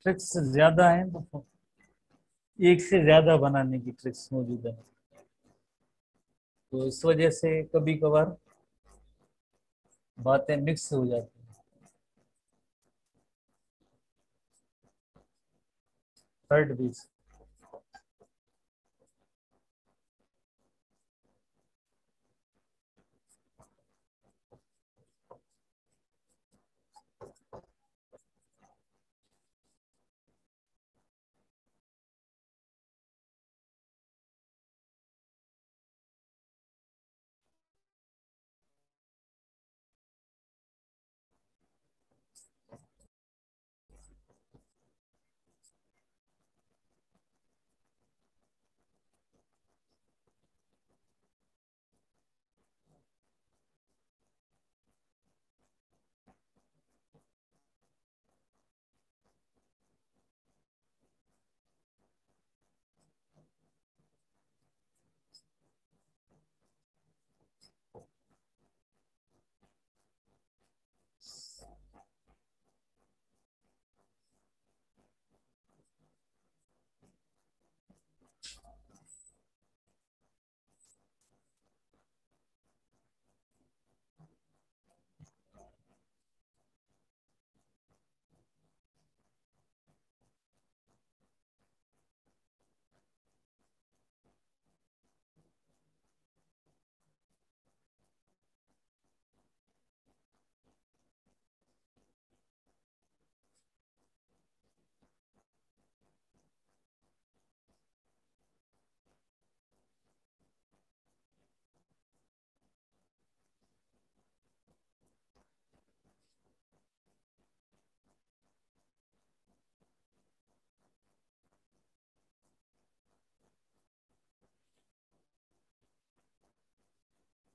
Tricks ज्यादा है तो एक से ज्यादा बनाने की ट्रिक्स मौजूद है, तो इस वजह से कभी कभार बातें मिक्स हो जाती हैं। थर्ड बीच।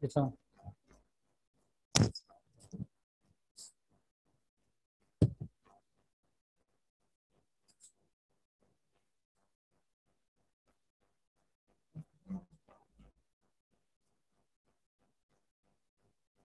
अच्छा,